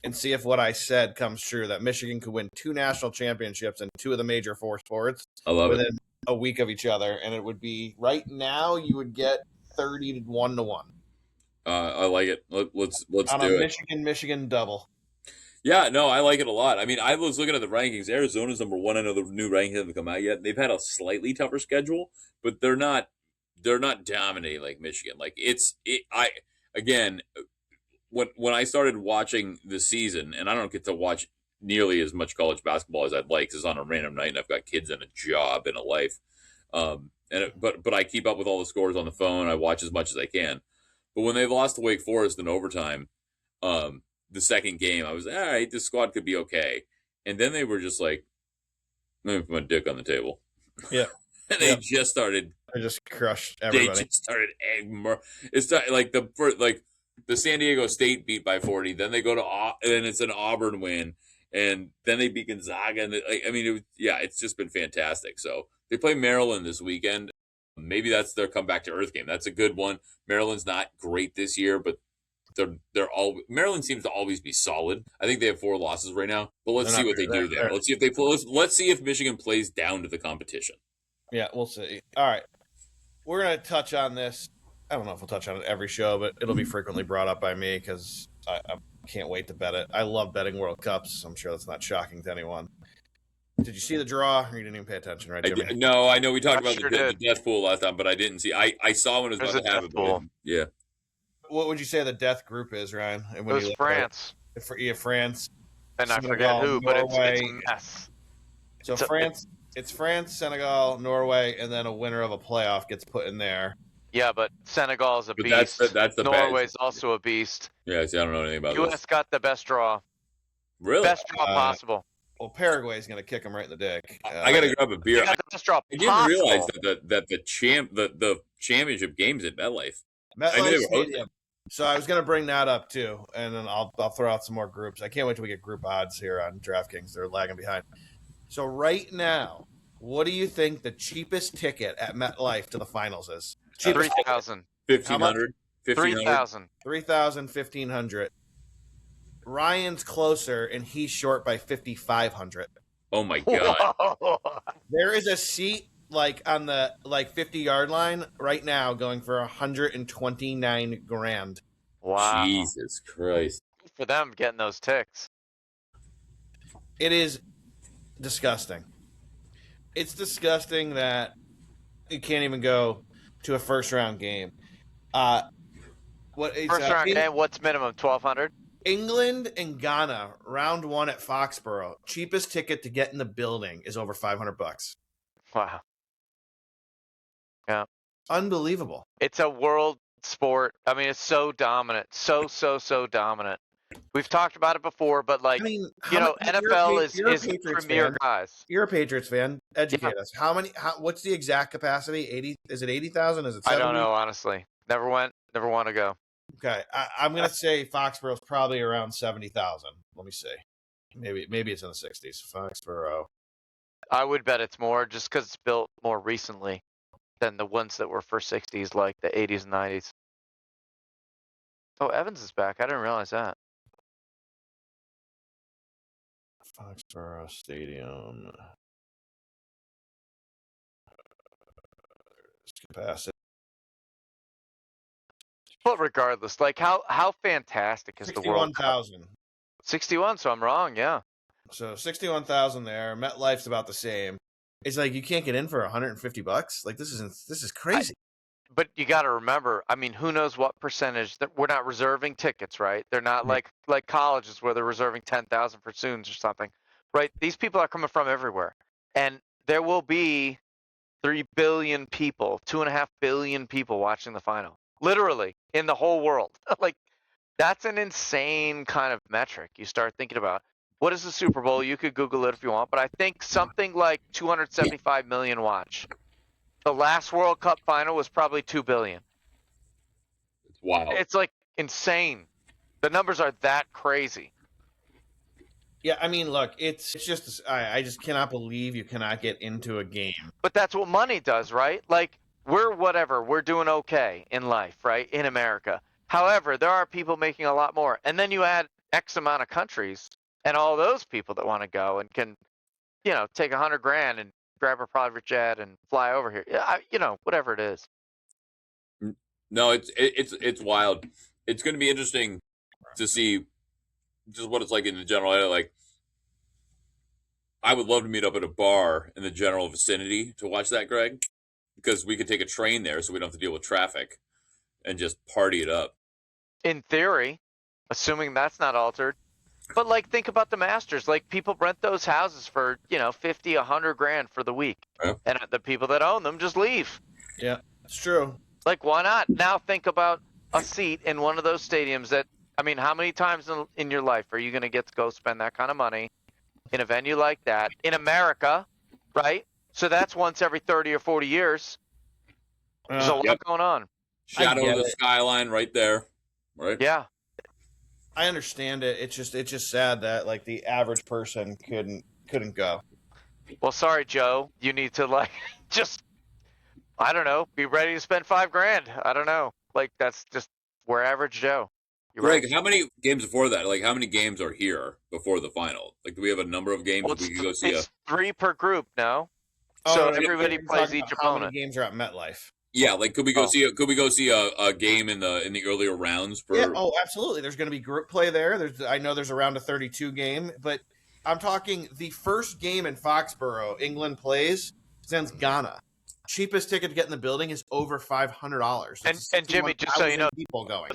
and see if what I said comes true, that Michigan could win 2 national championships in 2 of the major 4 sports within a week of each other. And it would be, right now, you would get 31 to 1. I like it. Let's on do a it. Michigan double. Yeah, no, I like it a lot. I mean, I was looking at the rankings. Arizona's number 1. I know the new rankings haven't come out yet. They've had a slightly tougher schedule, but they're not dominating like Michigan. Like again, when I started watching the season, and I don't get to watch nearly as much college basketball as I'd like, because it's on a random night, and I've got kids and a job and a life. But I keep up with all the scores on the phone. I watch as much as I can. But when they lost to Wake Forest in overtime, the second game, I was all right. This squad could be okay, and then they were just like, "Let me put my dick on the table." Yeah, and they just started. They just crushed everybody. They just started. It's like the San Diego State beat by 40. Then they go to and it's an Auburn win, and then they beat Gonzaga. And it's just been fantastic. So they play Maryland this weekend. Maybe that's their comeback to earth game. That's a good one. Maryland's not great this year, but Maryland seems to always be solid. I think they have 4 losses right now, but let's see what they do there. Let's see if let's see if Michigan plays down to the competition. Yeah, we'll see. All right, we're gonna touch on this. I don't know if we'll touch on it every show, but it'll be frequently brought up by me because I can't wait to bet it. I love betting World Cups. I'm sure that's not shocking to anyone. Did you see the draw? Or you didn't even pay attention, right, Jimmy? No, I know we talked about the death pool last time, but I didn't see. I saw when it was about to happen. Yeah. What would you say the death group is, Ryan? It was France. France. And Senegal, I forget who, but it's a mess. So it's France, Senegal, Norway, and then a winner of a playoff gets put in there. Yeah, but Senegal is a beast. That's the Norway's also a beast. Yeah, see, I don't know anything about U.S. got the best draw. Really? Best draw possible. Well, Paraguay's going to kick them right in the dick. I got to grab a beer. I didn't realize that the championship game's at MetLife. MetLife Stadium. So I was going to bring that up too, and then I'll throw out some more groups. I can't wait till we get group odds here on DraftKings. They're lagging behind. So right now, what do you think the cheapest ticket at MetLife to the finals is? 3,000. 1,500. 3,000. 3,000, 1,500. Ryan's closer, and he's short by 5,500. Oh my God! There is a seat on the 50-yard line right now, going for $129,000. Wow! Jesus Christ! Good for them getting those ticks. It is disgusting. It's disgusting that you can't even go to a first-round game. First-round game. What's minimum? 1,200. England and Ghana, round 1 at Foxborough. Cheapest ticket to get in the building is over $500. Wow. Yeah. Unbelievable. It's a world sport. I mean, it's so dominant, so dominant. We've talked about it before, but like, I mean, NFL is you're a Patriots premier fan. guys. You're a Patriots fan. Educate us. What's the exact capacity? 80? Is it 80,000? Is it 70? I don't know, honestly. Never want to go. Okay, I'm gonna say Foxborough's probably around 70,000. Let me see. Maybe it's in the 60s. Foxborough. I would bet it's more, just because it's built more recently than the ones that were for 60s, like the 80s and 90s. Oh, Evans is back. I didn't realize that. Foxborough Stadium. Capacity. But regardless, like how fantastic is the World Cup? 61,000. 61, so I'm wrong, yeah. So 61,000 there. MetLife's about the same. It's like you can't get in for $150. Like this is crazy. But you got to remember, I mean, who knows what percentage that we're not reserving tickets, right? They're not like colleges where they're reserving 10,000 for students or something, right? These people are coming from everywhere, and there will be 3 billion people, 2.5 billion people watching the final, literally in the whole world. Like that's an insane kind of metric. You start thinking about what is the Super Bowl? You could Google it if you want, but I think something like 275 million watch. The last World Cup final was probably 2 billion. It's wild. It's like insane. The numbers are that crazy. Yeah, I mean, look, it's just I just cannot believe you cannot get into a game. But that's what money does, right? Like we're doing okay in life, right? In America. However, there are people making a lot more. And then you add X amount of countries and all those people that want to go and can, take $100,000 and grab a private jet and fly over here. Yeah, whatever it is. No, it's wild. It's going to be interesting to see just what it's like in the general area. Like, I would love to meet up at a bar in the general vicinity to watch that, Greg, because we could take a train there, so we don't have to deal with traffic and just party it up. In theory, assuming that's not altered. But like, think about the Masters. Like, people rent those houses for 50, $100,000 for the week, and the people that own them just leave. Yeah, it's true. Like, why not? Now think about a seat in one of those stadiums that, I mean, how many times in your life are you going to get to go spend that kind of money in a venue like that in America, right? So that's once every 30 or 40 years. There's a lot going on. Shadow of the skyline right there, right? Yeah. I understand it. It's just sad that like the average person couldn't go. Well, sorry, Joe. You need to just, I don't know, be ready to spend $5,000. I don't know. Like that's just we're average Joe. Greg, right. How many games before that? Like how many games are here before the final? Like do we have a number of games we can go see? It's 3 per group now. So everybody plays each opponent. How many games are at MetLife? Yeah, like could we go see a game in the earlier rounds? Yeah, absolutely. There's going to be group play there. I know there's around a 32 game, but I'm talking the first game in Foxborough. England plays against Ghana. Cheapest ticket to get in the building is over $500. And Jimmy, just so you know, people going.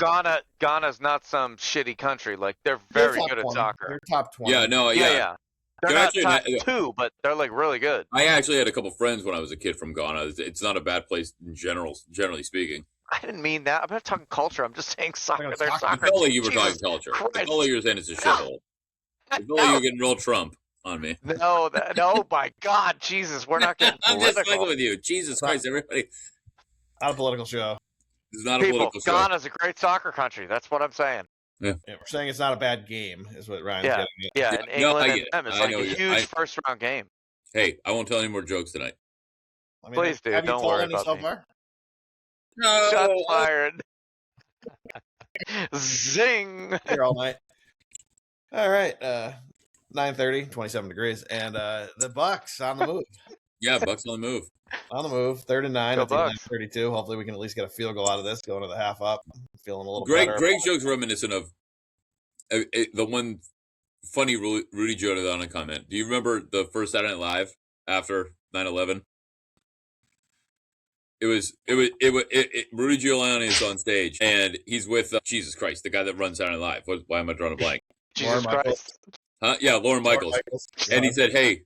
Ghana's not some shitty country. Like they're very good at soccer. They're top 20. Yeah, no, yeah. They're not top 2, but they're like really good. I actually had a couple friends when I was a kid from Ghana. It's not a bad place in generally speaking. I didn't mean that. I'm not talking culture. I'm just saying soccer. They're soccer. I felt like you were talking culture. I felt like you were saying it's a shithole. I felt like you were getting real Trump on me. No, my God, Jesus, we're not getting political. I'm just fucking with you. Jesus Christ, everybody. Not a political show. It's not a political show. Ghana's a great soccer country. That's what I'm saying. Yeah, we're saying it's not a bad game, is what Ryan's getting at. Yeah, and England and them is like a huge first-round game. Hey, I won't tell any more jokes tonight. Please do. Don't worry about me. No. Shots fired. Zing. Here all night. All right. 9:30, 27 degrees, and the Bucks on the move. Yeah, Bucks on the move. On the move, 3rd and 9. Go Bucks. 32. Hopefully, we can at least get a field goal out of this. Going to the half up, feeling a little better. Greg's joke's reminiscent of the one funny Rudy Giordano comment. Do you remember the first Saturday Night Live after 9/11? It was Rudy Giuliani is on stage and he's with Jesus Christ, the guy that runs Saturday Night Live. Why am I drawing a blank? Jesus Christ. Huh? Yeah, Lauren Michaels. And he said, "Hey,"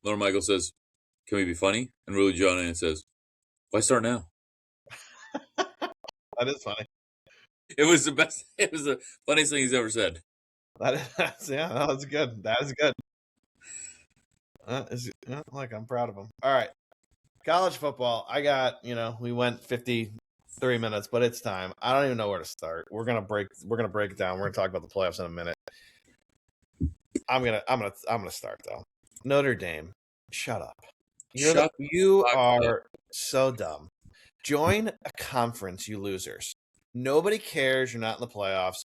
Lauren Michaels says, "Can we be funny?" And Rudy Giuliani says, "Why start now?" That is funny. It was the best. It was the funniest thing he's ever said. That was good. That is good. Look, I'm proud of him. All right. College football. We went 53 minutes, but it's time. I don't even know where to start. We're gonna break it down. We're gonna talk about the playoffs in a minute. I'm gonna start though. Notre Dame, shut up. You are so dumb. Join a conference, you losers. Nobody cares. You're not in the playoffs.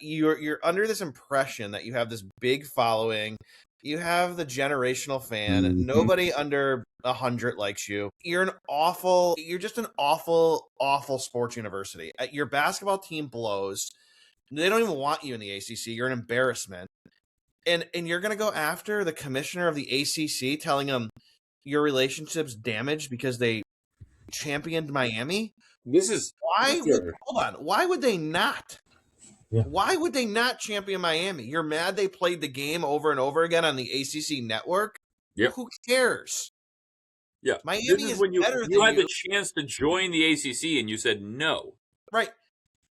You're under this impression that you have this big following. You have the generational fan. Mhm. Nobody under 100 likes you. You're just an awful, awful sports university. Your basketball team blows. They don't even want you in the ACC. You're an embarrassment. And you're going to go after the commissioner of the ACC telling him your relationship's damaged because they championed Miami? Why would they not? Yeah. Why would they not champion Miami? You're mad they played the game over and over again on the ACC network? Yep. Who cares? Yeah. Miami is when you better than you had the chance to join the ACC and you said no. Right.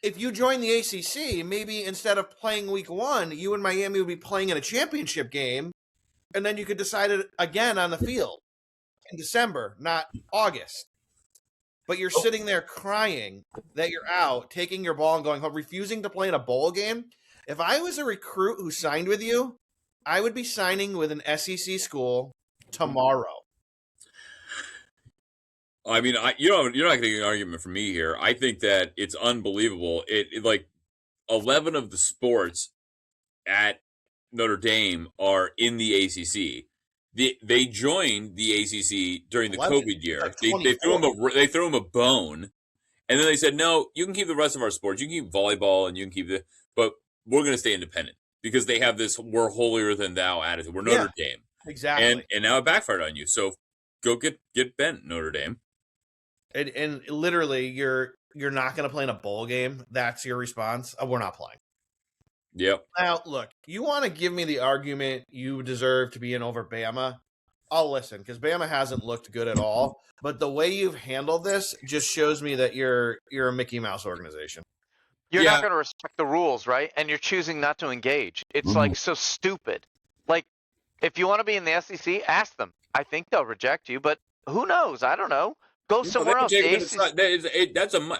If you join the ACC, maybe instead of playing week 1, you and Miami would be playing in a championship game, and then you could decide it again on the field in December, not August. But you're sitting there crying that you're out, taking your ball and going home, refusing to play in a bowl game. If I was a recruit who signed with you, I would be signing with an SEC school tomorrow. I mean, you're not getting an argument from me here. I think that it's unbelievable. It like 11 of the sports at Notre Dame are in the ACC. They joined the ACC during the COVID year. Like they threw them a bone, and then they said, "No, you can keep the rest of our sports. You can keep volleyball, and you can keep but we're going to stay independent because they have this we're holier than thou attitude. We're Notre Dame, exactly, and now it backfired on you. So go get bent, Notre Dame." And literally, you're not going to play in a bowl game. That's your response. We're not playing. Yep. Now, look, you want to give me the argument you deserve to be in over Bama? I'll listen, because Bama hasn't looked good at all. But the way you've handled this just shows me that you're a Mickey Mouse organization. You're not going to respect the rules, right? And you're choosing not to engage. It's like so stupid. Like, if you want to be in the SEC, ask them. I think they'll reject you, but who knows? I don't know. Go somewhere else.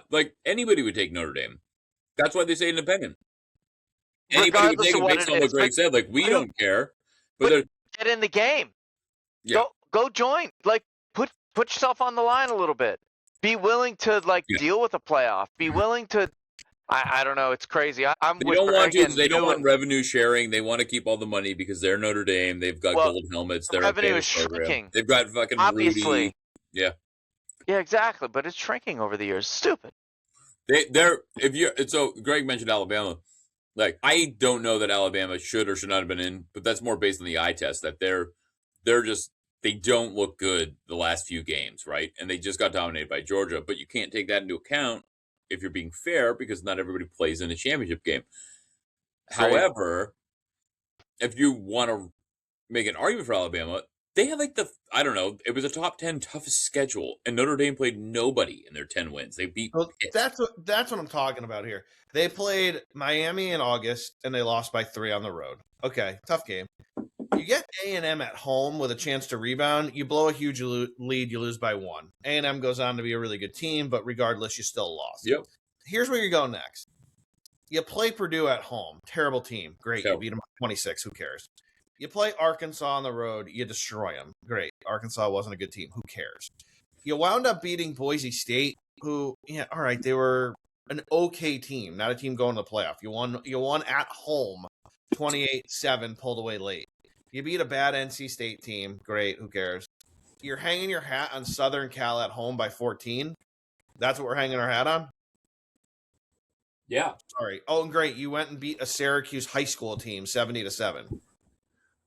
Like anybody would take Notre Dame. That's why they say independent. Anybody would take it based on what Greg said. Like, we don't care. But get in the game. Yeah. Go join. Like, put yourself on the line a little bit. Be willing to deal with a playoff. Be willing to. I don't know. It's crazy. They don't want revenue sharing. They want to keep all the money because they're Notre Dame. They've got gold helmets. Their revenue is shrinking. They've got fucking obviously. Rudy. Yeah. Yeah, exactly. But it's shrinking over the years. Stupid. So Greg mentioned Alabama. Like, I don't know that Alabama should or should not have been in, but that's more based on the eye test that they don't look good the last few games, right? And they just got dominated by Georgia, but you can't take that into account if you're being fair because not everybody plays in a championship game. Right. However, if you want to make an argument for Alabama, they had it was a top 10 toughest schedule, and Notre Dame played nobody in their 10 wins. They beat. That's what I'm talking about here. They played Miami in August, and they lost by 3 on the road. Okay, tough game. You get A&M at home with a chance to rebound. You blow a huge lead, you lose by 1. A&M goes on to be a really good team, but regardless, you still lost. Yep. Here's where you go next. You play Purdue at home. Terrible team. Great. You beat them 26. Who cares? You play Arkansas on the road. You destroy them. Great. Arkansas wasn't a good team. Who cares? You wound up beating Boise State, who, all right, they were an okay team, not a team going to the playoff. You won at home 28-7, pulled away late. You beat a bad NC State team. Great. Who cares? You're hanging your hat on Southern Cal at home by 14. That's what we're hanging our hat on? Yeah. Sorry. Oh, and great. You went and beat a Syracuse high school team 70-7.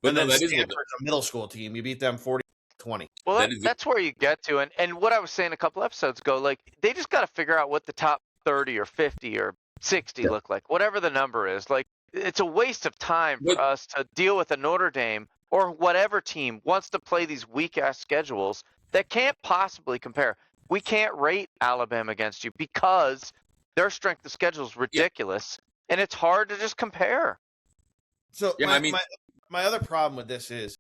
But then Stanford's a middle school team. You beat them 40-20. Well, that's where you get to. And what I was saying a couple episodes ago, like, they just got to figure out what the top 30 or 50 or 60 look like, whatever the number is. Like, it's a waste of time for us to deal with a Notre Dame or whatever team wants to play these weak-ass schedules that can't possibly compare. We can't rate Alabama against you because Their strength of schedule is ridiculous, and it's hard to just compare. So Yeah, my other problem with this is,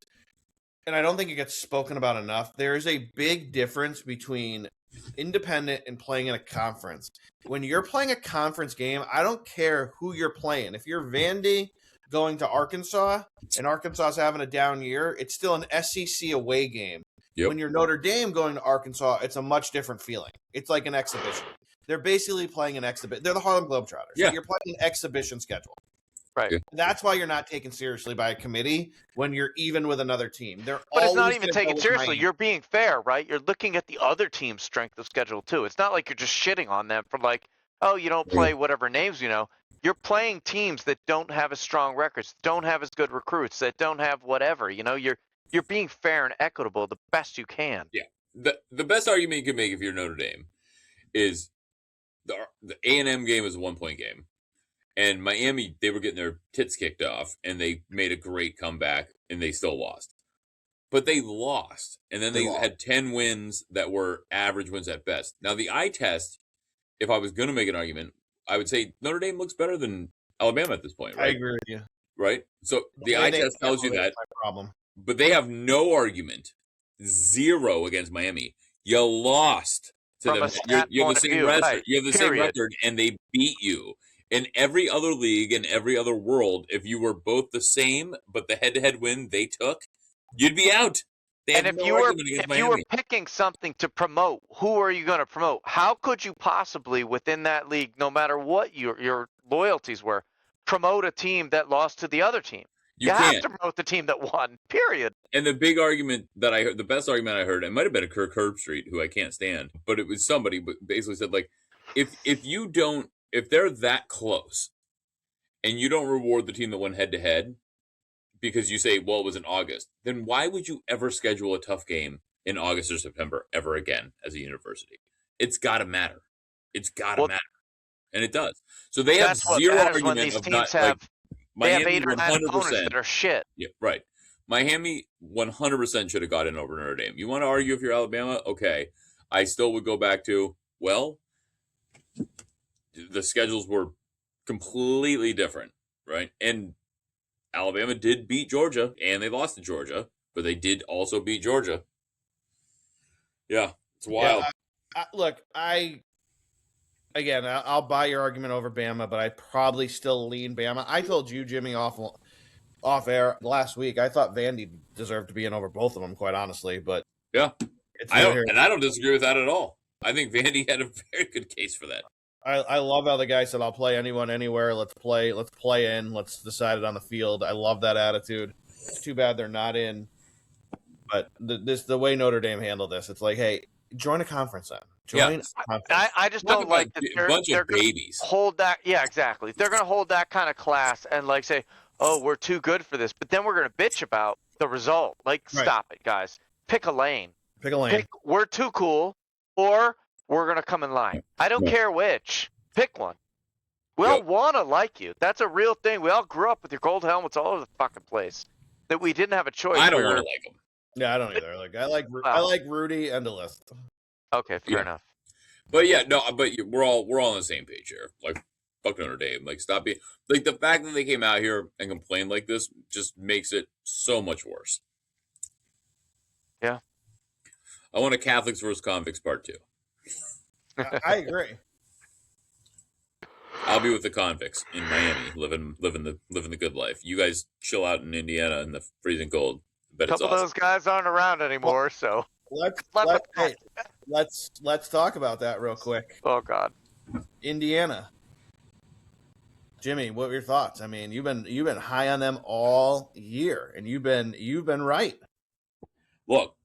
and I don't think it gets spoken about enough, there is a big difference between independent and playing in a conference. When you're playing a conference game, I don't care who you're playing. If you're Vandy going to Arkansas and Arkansas's having a down year, it's still an SEC away game. Yep. When you're Notre Dame going to Arkansas, it's a much different feeling. It's like an exhibition. They're basically playing an exhibition. They're the Harlem Globetrotters. Yeah. You're playing an exhibition schedule. Right. Yeah. That's why you're not taken seriously by a committee when you're even with another team. But it's not even taken seriously. You're being fair, right? You're looking at the other team's strength of schedule too. It's not like you're just shitting on them for like, oh, you don't play whatever names you know. You're playing teams that don't have as strong records, don't have as good recruits, that don't have whatever. You know, you're being fair and equitable the best you can. Yeah. The best argument you can make if you're Notre Dame is the A&M game is a 1-point game. And Miami, they were getting their tits kicked off, and they made a great comeback, and they still lost. But they lost, and then they had 10 wins that were average wins at best. Now, the eye test, if I was going to make an argument, I would say Notre Dame looks better than Alabama at this point, right? I agree with you. Right? So the eye test tells you that. Problem. But they have no argument, 0 against Miami. You lost to them. You have the same record. Right. You have the same record, and they beat you. In every other league, in every other world, if you were both the same, but the head-to-head win they took, you'd be out. And if you were picking something to promote, who are you going to promote? How could you possibly, within that league, no matter what your loyalties were, promote a team that lost to the other team? You have to promote the team that won, period. And the big argument that I heard, the best argument I heard, it might have been a Kirk Herbstreit, who I can't stand, but it was somebody but basically said, like, if they're that close and you don't reward the team that won head-to-head because you say, well, it was in August, then why would you ever schedule a tough game in August or September ever again as a university? It's got to matter. It's got to matter. And it does. So they have zero argument of not, like, they have 8 or 9 opponents that are shit. Yeah, right. Miami 100% should have got in over Notre Dame. You want to argue if you're Alabama? Okay. I still would go back to, well, the schedules were completely different, right? And Alabama did beat Georgia, and they lost to Georgia, but they did also beat Georgia. Yeah, it's wild. Yeah, I'll buy your argument over Bama, but I probably still lean Bama. I told you, Jimmy, off air last week, I thought Vandy deserved to be in over both of them, quite honestly. But yeah, I don't disagree with that at all. I think Vandy had a very good case for that. I love how the guy said, "I'll play anyone, anywhere. Let's play in. Let's decide it on the field." I love that attitude. It's too bad they're not in. But the way Notre Dame handled this, it's like, hey, join a conference then. I just don't like that they're babies. Hold that. Yeah, exactly. They're going to hold that kind of class and like say, "Oh, we're too good for this," but then we're going to bitch about the result. Like, stop it, guys. Pick a lane. We're too cool, or we're going to come in line. I don't care which. Pick one. We all want to like you. That's a real thing. We all grew up with your gold helmets all over the fucking place. That we didn't have a choice. I don't want to like them. Yeah, I don't either. I like Rudy and the list. Okay, fair enough. But yeah, no, but we're all on the same page here. Like, fuck Notre Dame. Like, stop being like, the fact that they came out here and complained like this just makes it so much worse. Yeah. I want a Catholics versus Convicts part 2. I agree. I'll be with the convicts in Miami, living the good life. You guys chill out in Indiana in the freezing cold. A couple of those guys aren't around anymore, so let's talk about that real quick. Oh God, Indiana, Jimmy, what were your thoughts? I mean, you've been high on them all year, and you've been right. Look,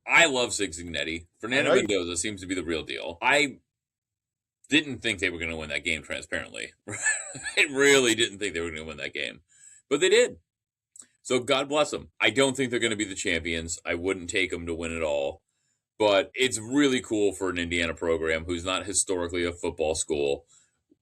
I love Signetti. Fernando Mendoza seems to be the real deal. I didn't think they were going to win that game, transparently. I really didn't think they were going to win that game. But they did. So God bless them. I don't think they're going to be the champions. I wouldn't take them to win it all. But it's really cool for an Indiana program who's not historically a football school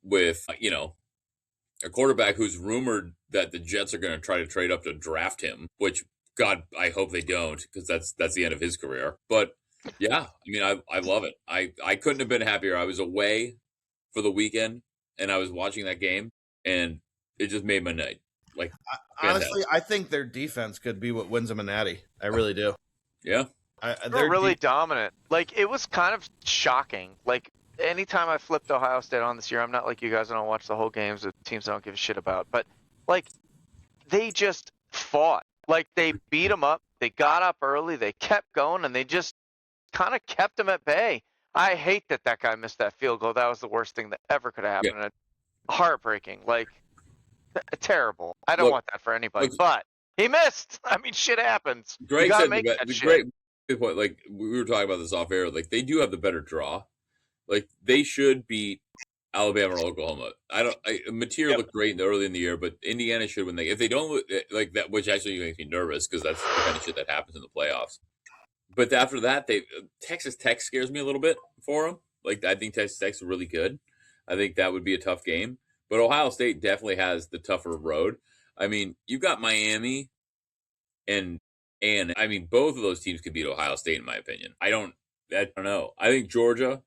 with, a quarterback who's rumored that the Jets are going to try to trade up to draft him, which, God, I hope they don't, because that's the end of his career. But Yeah, I mean, I love it. I couldn't have been happier. I was away for the weekend, and I was watching that game, and it just made my night. Like, Honestly, fantastic. I think their defense could be what wins them a natty. I really do. Yeah. They were Their really dominant. Like, it was kind of shocking. Like, anytime I flipped Ohio State on this year, I'm not like you guys. I don't watch the whole games of teams I don't give a shit about. But, like, they just fought. Like, they beat them up. They got up early. They kept going, and they just kind of kept them at bay. I hate that guy missed that field goal. That was the worst thing that ever could have Yeah. happened. Heartbreaking. Like, terrible. I don't Look, want that for anybody. look- But he missed. I mean, shit happens. You Greg gotta said make that the shit. good point. Like, we were talking about this off air. Like, they do have the better draw. Like, they should beat Alabama or Oklahoma. Mateer looked great early in the year, but Indiana should win. If they don't look like that, which actually makes me nervous because that's the kind of shit that happens in the playoffs. But after that, Texas Tech scares me a little bit for them. Like, I think Texas Tech's really good. I think that would be a tough game. But Ohio State definitely has the tougher road. I mean, you've got Miami and I mean, both of those teams could beat Ohio State in my opinion. I don't know. I think Georgia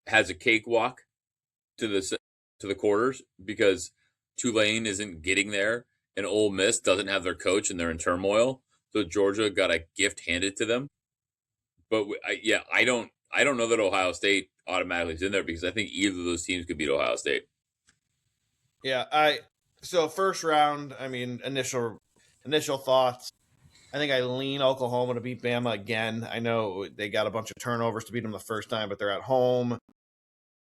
has a cakewalk to the quarters because Tulane isn't getting there and Ole Miss doesn't have their coach and they're in turmoil. So Georgia got a gift handed to them. But I don't know that Ohio State automatically is in there because I think either of those teams could beat Ohio State. Yeah, so first round, I mean, initial thoughts. I think I lean Oklahoma to beat Bama again. I know they got a bunch of turnovers to beat them the first time, but they're at home.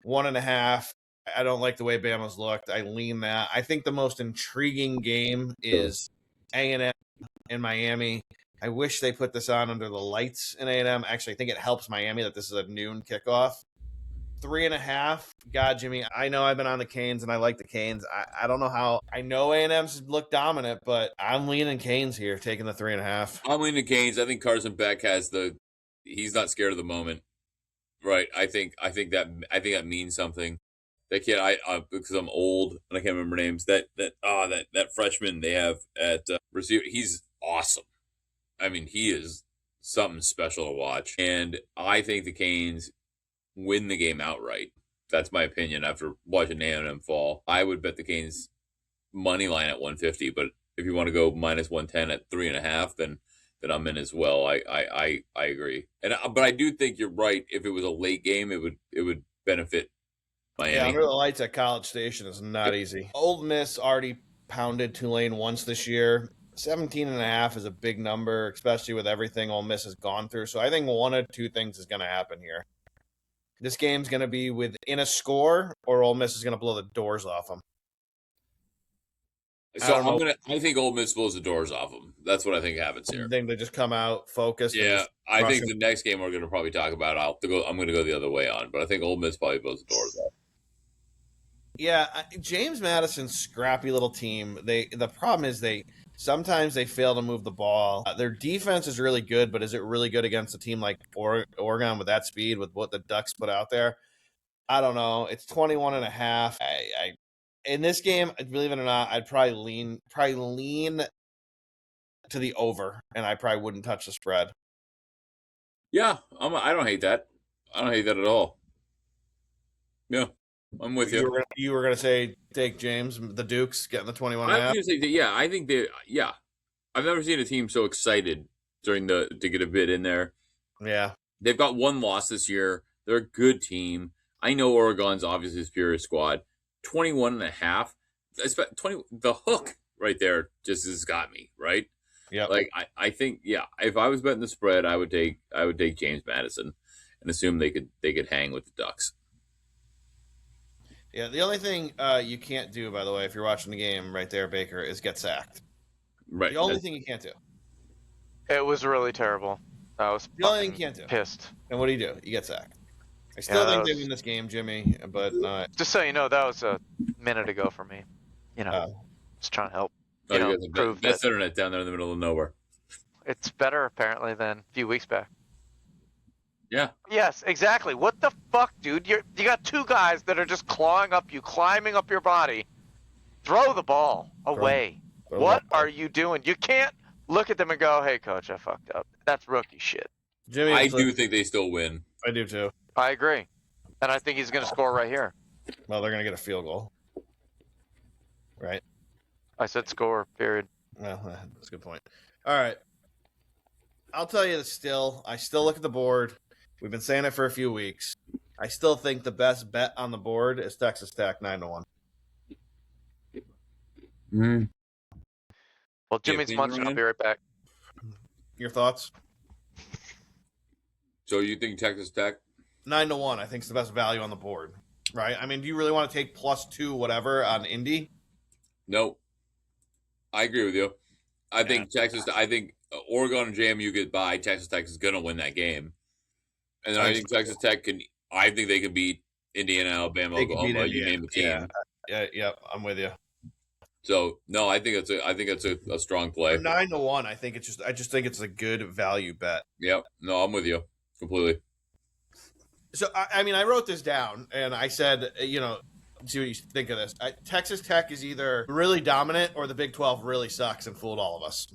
1.5. I don't like the way Bama's looked. I lean that. I think the most intriguing game is A&M in Miami. I wish they put this on under the lights in A&M. Actually, I think it helps Miami that this is a noon kickoff. 3.5. God, Jimmy, I know I've been on the Canes and I like the Canes. I don't know how. I know A&M's look dominant, but I'm leaning Canes here, taking the 3.5. I'm leaning Canes. I think Carson Beck he's not scared of the moment. Right. I think that means something. That kid, because I'm old and I can't remember names. That freshman they have at receiver, he's awesome. I mean, he is something special to watch, and I think the Canes win the game outright. That's my opinion after watching A&M fall. I would bet the Canes money line at 150, but if you want to go minus 110 at 3.5, then I'm in as well. I agree, but I do think you're right. If it was a late game, it would benefit Miami. Yeah, under the lights at College Station is not easy. Ole Miss already pounded Tulane once this year. 17.5 is a big number, especially with everything Ole Miss has gone through. So I think one of two things is going to happen here. This game's going to be within a score, or Ole Miss is going to blow the doors off them. So I think Ole Miss blows the doors off them. That's what I think happens here. I think they just come out focused. Yeah, I think the next game we're going to probably talk about. I'm going to go the other way on, but I think Ole Miss probably blows the doors off. Yeah, James Madison's scrappy little team. The problem is sometimes they fail to move the ball. Their defense is really good, but is it really good against a team like Oregon with that speed, with what the Ducks put out there? I don't know. It's 21.5. In this game, believe it or not, I'd probably lean to the over, and I probably wouldn't touch the spread. Yeah, I don't hate that. I don't hate that at all. Yeah, I'm with you. You were gonna say take James, the Dukes getting the 21.5. I was gonna say yeah. I think I've never seen a team so excited to get a bid in there. Yeah, they've got one loss this year. They're a good team. I know Oregon's obviously a superior squad. 21.5. 20. The hook right there just has got me right. Yeah, like I think if I was betting the spread, I would take James Madison and assume they could hang with the Ducks. Yeah, the only thing you can't do, by the way, if you're watching the game right there, Baker, is get sacked. Right. The only thing you can't do. It was really terrible. I was the only thing you can't do. Pissed. And what do? You get sacked. I still think they win this game, Jimmy, but just so you know, that was a minute ago for me. Just trying to help. You guys have best internet down there in the middle of nowhere. It's better apparently than a few weeks back. Yeah. Yes, exactly. What the fuck, dude? You got two guys that are just clawing up you, climbing up your body. Throw the ball away. What are you doing? You can't look at them and go, "Hey, coach, I fucked up." That's rookie shit. Jimmy, I do think they still win. I do too. I agree. And I think he's going to score right here. Well, they're going to get a field goal. Right? I said score, period. Well, that's a good point. All right. I'll tell you this still. I still look at the board. We've been saying it for a few weeks. I still think the best bet on the board is Texas Tech 9-1. Mm. Well, Jimmy's munching. I'll be right back. Your thoughts? So you think Texas Tech? 9-1, I think, is the best value on the board. Right? I mean, do you really want to take +2 whatever on Indy? No. I agree with you. I think Oregon and JMU get by. Texas Tech is going to win that game. And then I think Texas Tech they can beat Indiana, Alabama, Oklahoma. You name the team. Yeah, I'm with you. So no, I think it's a strong play. 9-1, I just think it's a good value bet. Yep. No, I'm with you completely. So I mean, I wrote this down and I said, see what you think of this. Texas Tech is either really dominant or the Big 12 really sucks and fooled all of us.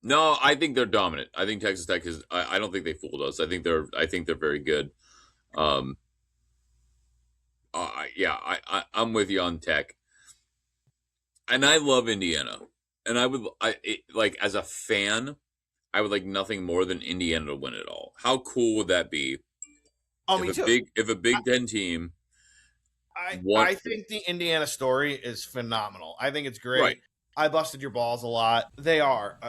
No, I think they're dominant. I think Texas Tech is. I don't think they fooled us. I think they're very good. I'm with you on Tech, and I love Indiana. And as a fan, I would like nothing more than Indiana to win it all. How cool would that be? Oh, me too. If a Big Ten team. I think the Indiana story is phenomenal. I think it's great. Right. I busted your balls a lot. They are.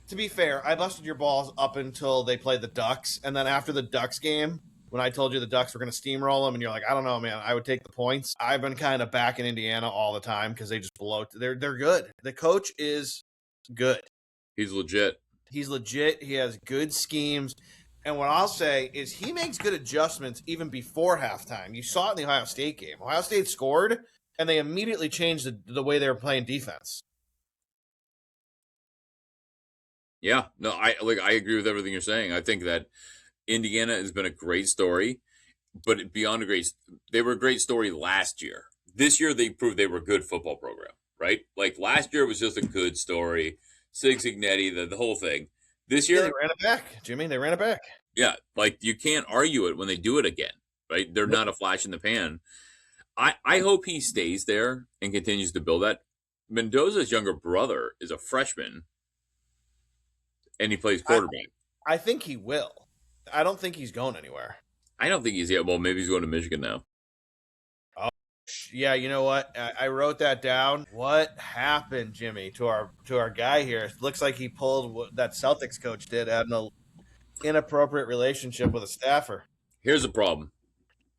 To be fair, I busted your balls up until they played the Ducks. And then after the Ducks game, when I told you the Ducks were going to steamroll them, and you're like, I don't know, man, I would take the points. I've been kind of back in Indiana all the time because they just blow. They're good. The coach is good. He's legit. He has good schemes. And what I'll say is he makes good adjustments even before halftime. You saw it in the Ohio State game. Ohio State scored, and they immediately changed the way they were playing defense. Yeah, no, I agree with everything you're saying. I think that Indiana has been a great story, but beyond they were a great story last year. This year, they proved they were a good football program, right? Like last year was just a good story. Sig Signetti, the whole thing. This year, they ran it back, Jimmy. They ran it back. Yeah, like you can't argue it when they do it again, right? They're not a flash in the pan. I hope he stays there and continues to build that. Mendoza's younger brother is a freshman, and he plays quarterback. I think he will. I don't think he's going anywhere. I don't think he's yet. Well, maybe he's going to Michigan now. Oh, yeah. You know what? I wrote that down. What happened, Jimmy, to our guy here? It looks like he pulled what that Celtics coach did, having an inappropriate relationship with a staffer. Here's the problem.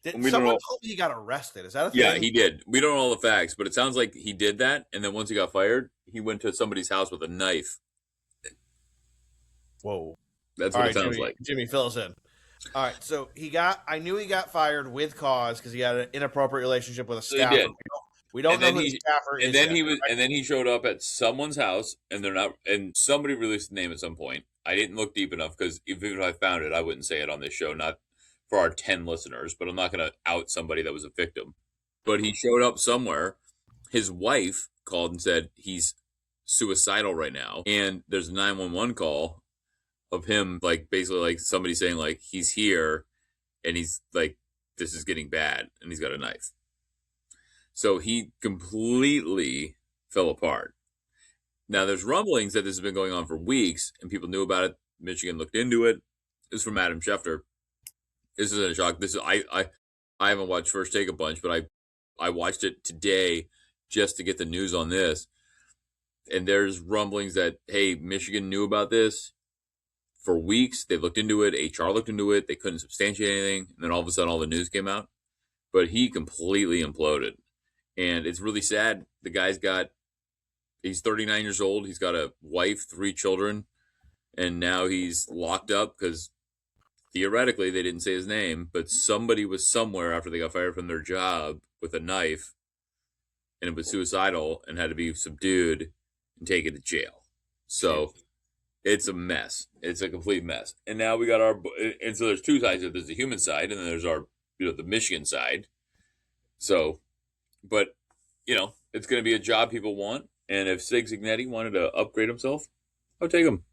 Someone told me he got arrested. Is that a thing? Yeah, he did. We don't know all the facts, but it sounds like he did that, and then once he got fired, he went to somebody's house with a knife. Whoa. That's what it sounds like. Jimmy, fill us in. All right, so I knew he got fired with cause because he had an inappropriate relationship with a staffer. He did. We don't know who the staffer is. And then he showed up at someone's house, and somebody released the name at some point. I didn't look deep enough because even if I found it, I wouldn't say it on this show, not for our 10 listeners, but I'm not going to out somebody that was a victim. But he showed up somewhere. His wife called and said he's suicidal right now, and there's a 911 call of him, like, basically, like, somebody saying, like, he's here, and he's, like, this is getting bad, and he's got a knife. So he completely fell apart. Now, there's rumblings that this has been going on for weeks, and people knew about it. Michigan looked into it. This is from Adam Schefter. This isn't a shock. I haven't watched First Take a bunch, but I watched it today just to get the news on this. And there's rumblings that, hey, Michigan knew about this for weeks. They looked into it. HR looked into it. They couldn't substantiate anything. And then all of a sudden, all the news came out. But he completely imploded. And it's really sad. The guy's he's 39 years old. He's got a wife, 3 children. And now he's locked up because theoretically they didn't say his name, but somebody was somewhere after they got fired from their job with a knife, and it was suicidal and had to be subdued and taken to jail. So it's a mess. It's a complete mess. And now we got and so there's 2 sides. There's the human side, and then there's our, the Michigan side. So, but, it's going to be a job people want. And if Sig Signetti wanted to upgrade himself, I'll take him.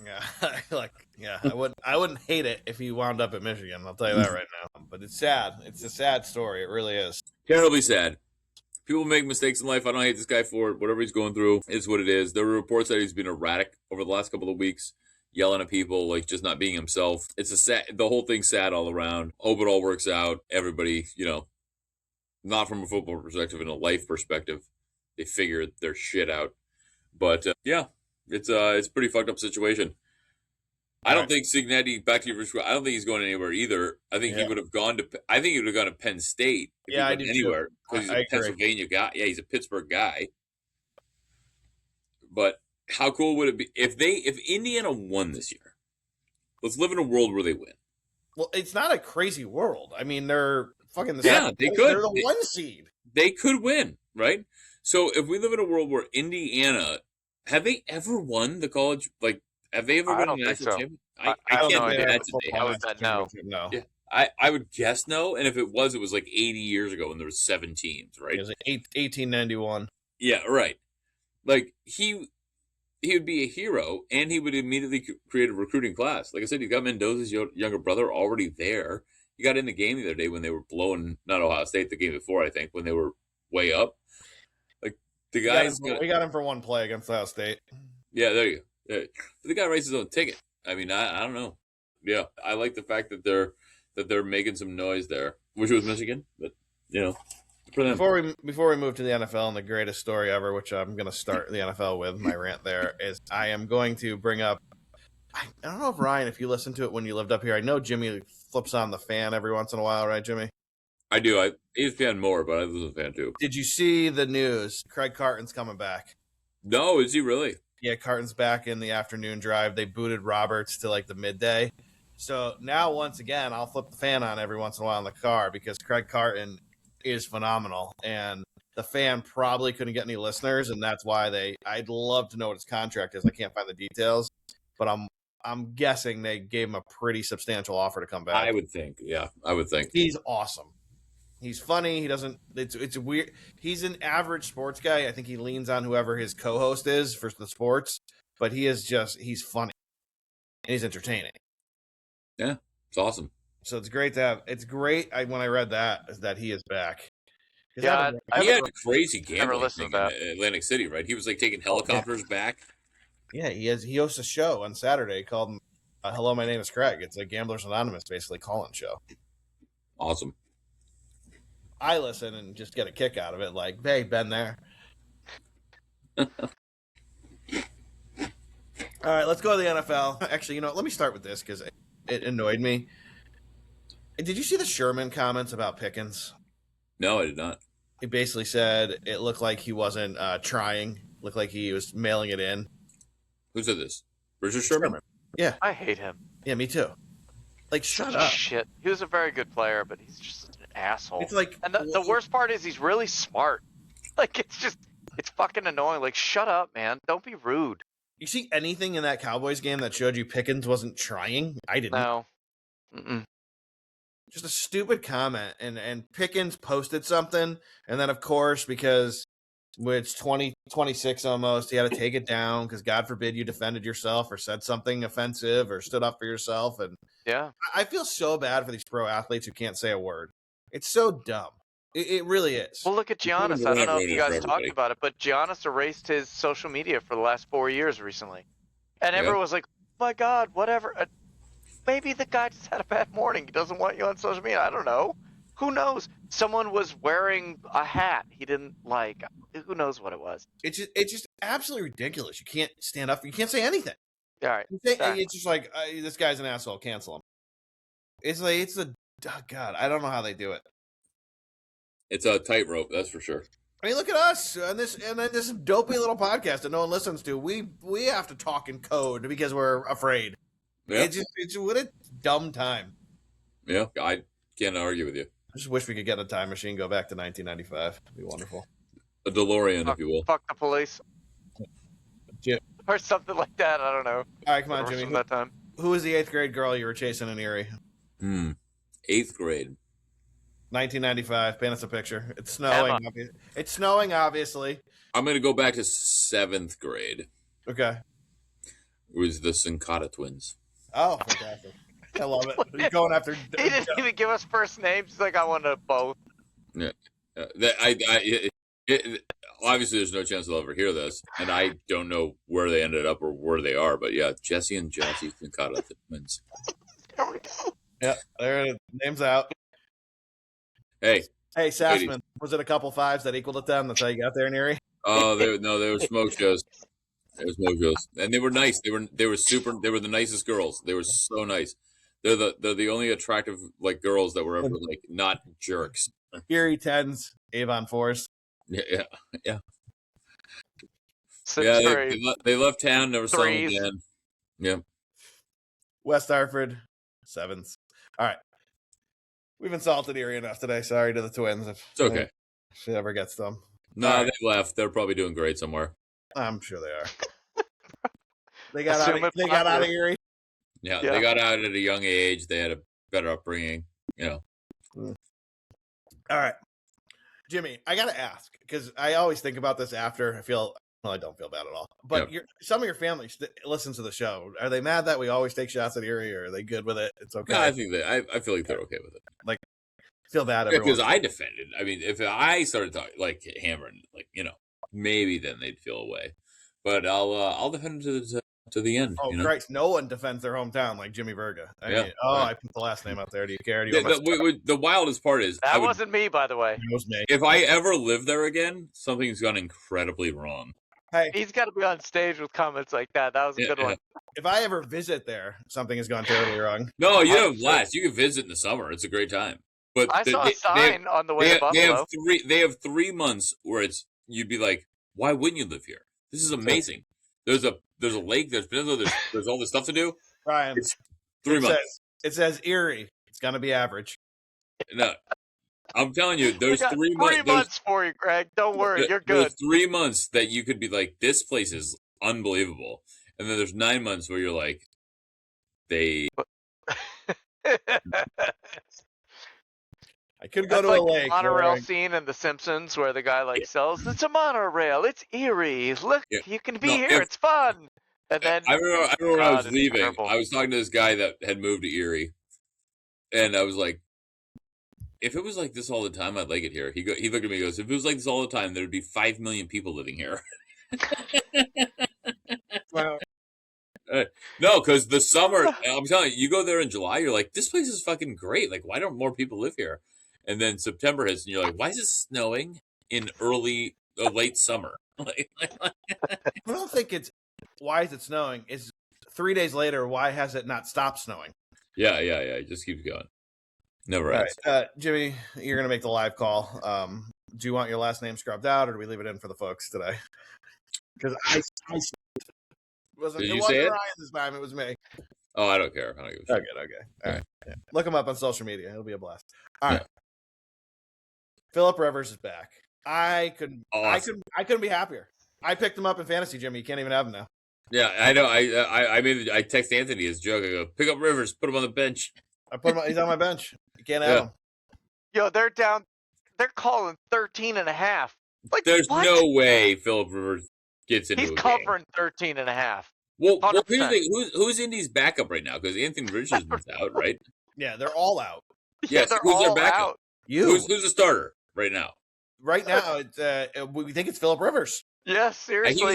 Yeah, I wouldn't hate it if he wound up at Michigan. I'll tell you that right now. But it's sad. It's a sad story. It really is. Terribly sad. People make mistakes in life. I don't hate this guy for it. Whatever he's going through is what it is. There were reports that he's been erratic over the last couple of weeks, yelling at people, like just not being himself. It's a sad. The whole thing's sad all around. Hope it all works out. Everybody, not from a football perspective, in a life perspective, they figure their shit out. But yeah, it's a pretty fucked up situation. I don't think Signetti, back to your first question, I don't think he's going anywhere either. I think he would have gone to. I think he would have gone to Penn State if he went anywhere because he's a Pennsylvania guy. Yeah, he's a Pittsburgh guy. But how cool would it be if Indiana won this year? Let's live in a world where they win. Well, it's not a crazy world. I mean, they're fucking they could. They're the 1 seed. They could win, right? So if we live in a world where Indiana, have they ever won the college? Like, have they ever won the national championship? I can't imagine they have. I would bet no. Yeah, I would guess no. And if it was like 80 years ago when there was 7 teams, right? It was like 1891. Yeah, right. Like he would be a hero, and he would immediately create a recruiting class. Like I said, he's got Mendoza's younger brother already there. He got in the game the other day when they were blowing, not Ohio State, the game before, I think, when they were way up. Like the guys, we got him for one play against Ohio State. Yeah, there you go. Yeah. But the guy writes his own ticket. I mean, I don't know. Yeah, I like the fact that they're making some noise there. Wish it was Michigan, but for them. Before we move to the NFL and the greatest story ever, which I'm going to start the NFL with, my rant there is I am going to bring up. I don't know if Ryan, if you listened to it when you lived up here. I know Jimmy flips on the fan every once in a while, right, Jimmy? I do. He's a fan more, but I was a fan too. Did you see the news? Craig Carton's coming back. No, is he really? Yeah, Carton's back in the afternoon drive. They booted Roberts to like the midday. So now, once again, I'll flip the fan on every once in a while in the car because Craig Carton is phenomenal. And the fan probably couldn't get any listeners, and that's why I'd love to know what his contract is. I can't find the details, but I'm guessing they gave him a pretty substantial offer to come back. I would think. Yeah, I would think. He's awesome. He's funny. He doesn't. It's weird. He's an average sports guy. I think he leans on whoever his co-host is for the sports, but he's funny and he's entertaining. Yeah, it's awesome. So it's great to have. It's great. When I read that he is back. Yeah, he had a crazy gambling thing in Atlantic City, right? He was like taking helicopters back. Yeah, he hosts a show on Saturday called "Hello, My Name is Craig." It's a Gamblers Anonymous basically call-in show. Awesome. I listen and just get a kick out of it. Like, hey, been there. All right, let's go to the NFL. Actually, let me start with this because it annoyed me. Did you see the Sherman comments about Pickens? No, I did not. He basically said it looked like he wasn't trying. Looked like he was mailing it in. Who said this? Richard Sherman? Yeah. I hate him. Yeah, me too. Like, shut up. Shit. He was a very good player, but he's just an asshole. It's like, and the worst part is he's really smart. Like, it's fucking annoying. Like, shut up, man. Don't be rude. You see anything in that Cowboys game that showed you Pickens wasn't trying? I didn't. No. Mm-mm. Just a stupid comment. And Pickens posted something. And then, of course, because it's 2026 almost, he had to take it down because God forbid you defended yourself or said something offensive or stood up for yourself. And yeah, I feel so bad for these pro athletes who can't say a word. It's so dumb. It really is. Well, look at Giannis. I don't know if you guys talked about it, but Giannis erased his social media for the last 4 years recently. And everyone was like, oh my God, whatever. Maybe the guy just had a bad morning. He doesn't want you on social media. I don't know. Who knows? Someone was wearing a hat he didn't like. Who knows what it was? It's just absolutely ridiculous. You can't stand up. You can't say anything. All right. Exactly. It's just like, this guy's an asshole. Cancel him. God, I don't know how they do it. It's a tightrope, that's for sure. I mean, look at us and this dopey little podcast that no one listens to. We have to talk in code because we're afraid. Yeah. It's what a dumb time. Yeah, I can't argue with you. I just wish we could get a time machine, go back to 1995. It'd be wonderful. A DeLorean, if you will. Fuck the police. Yeah. Or something like that. I don't know. All right, come on, Jimmy. That time. Who was the 8th grade girl you were chasing in Erie? 8th grade. 1995. Paint us a picture. It's snowing. It's snowing, obviously. I'm going to go back to 7th grade. Okay. It was the Sincata twins. Oh, fantastic! I love it. He's going after. He didn't even give us first names. He's like, I wanted both. Yeah, obviously there's no chance they'll ever hear this, and I don't know where they ended up or where they are. But yeah, Jesse and Jesse Sincata twins. There we go. Yeah, there it is. Names out. Hey, Sassman, was it a couple fives that equaled it then? That's how you got there in Erie? oh, they were smoke shows. They were smoke shows, and they were nice. They were super. They were the nicest girls. They were so nice. They're the only attractive like girls that were ever like not jerks. Erie 10s, Avon 4s. Yeah. Yeah, They left town, never saw them Threes. again. Yeah. West Hartford 7s. All right. We've insulted Erie enough today. Sorry to the twins if It's okay. she ever gets them. No, All right. they left. They're probably doing great somewhere. I'm sure they are. They got out of Erie. Yeah, they got out at a young age. They had a better upbringing. You know. All right. Jimmy, I got to ask, because I always think about this after. I don't feel bad at all. But some of your family listens to the show. Are they mad that we always take shots at Erie, or are they good with it? It's okay. No, I think I feel like they're okay with it. Like, feel bad because I defended. I mean, if I started talking like hammering, like maybe then they'd feel away. But I'll defend them to the end. Oh, Christ! No one defends their hometown like Jimmy Verga. I put the last name out there. Do you care? The wildest part is that wasn't me, by the way. It was me. If I ever live there again, something's gone incredibly wrong. Hey, he's got to be on stage with comments like that. That was a good one. If I ever visit there, something has gone terribly wrong. No, you have a blast. You can visit in the summer. It's a great time. But I saw a sign on the way to Buffalo. They have 3 months where you'd be like, why wouldn't you live here? This is amazing. There's a lake. There's all this stuff to do. Ryan, it's 3 months. It says Erie. It's gonna be average. No, I'm telling you, there's 3 months. 3 months for you, Greg. Don't worry, you're good. There's 3 months that you could be like, this place is unbelievable, and then there's 9 months where you're like, I could go to a lake. The monorail scene in The Simpsons where the guy sells, it's a monorail, it's Erie. Look, you can be here, it's fun. And then I remember when I was leaving, I was talking to this guy that had moved to Erie, and I was like, if it was like this all the time, I'd like it here. He looked at me and goes, if it was like this all the time, there'd be 5 million people living here. Wow. No, because the summer, I'm telling you, you go there in July, you're like, this place is fucking great. Like, why don't more people live here? And then September hits, and you're like, why is it snowing in late summer? I don't think it's why is it snowing. It's 3 days later, why has it not stopped snowing? Yeah. It just keeps going. Never ends. Right. Jimmy, you're going to make the live call. Do you want your last name scrubbed out, or do we leave it in for the folks today? Because I wasn't Ryan this time. It was me. Oh, I don't care. I don't give a shit. Okay. All right. Yeah. Look him up on social media. It'll be a blast. All right. Philip Rivers is back. I couldn't be happier. I picked him up in fantasy, Jimmy. You can't even have him now. Yeah, I know. I text Anthony as a joke. I go, pick up Rivers, put him on the bench. I put him. He's on my bench. You can't have him. Yo, they're down. They're calling 13.5. Like, there's no way Philip Rivers gets into. He's covering 13.5. Well, here's the thing. Who's Indy's backup right now? Because Anthony Richardson's out, right? Yeah, they're all out. Yeah, so who's their backup? Out. Who's the starter right now? Right now, we think it's Philip Rivers. Yeah, seriously.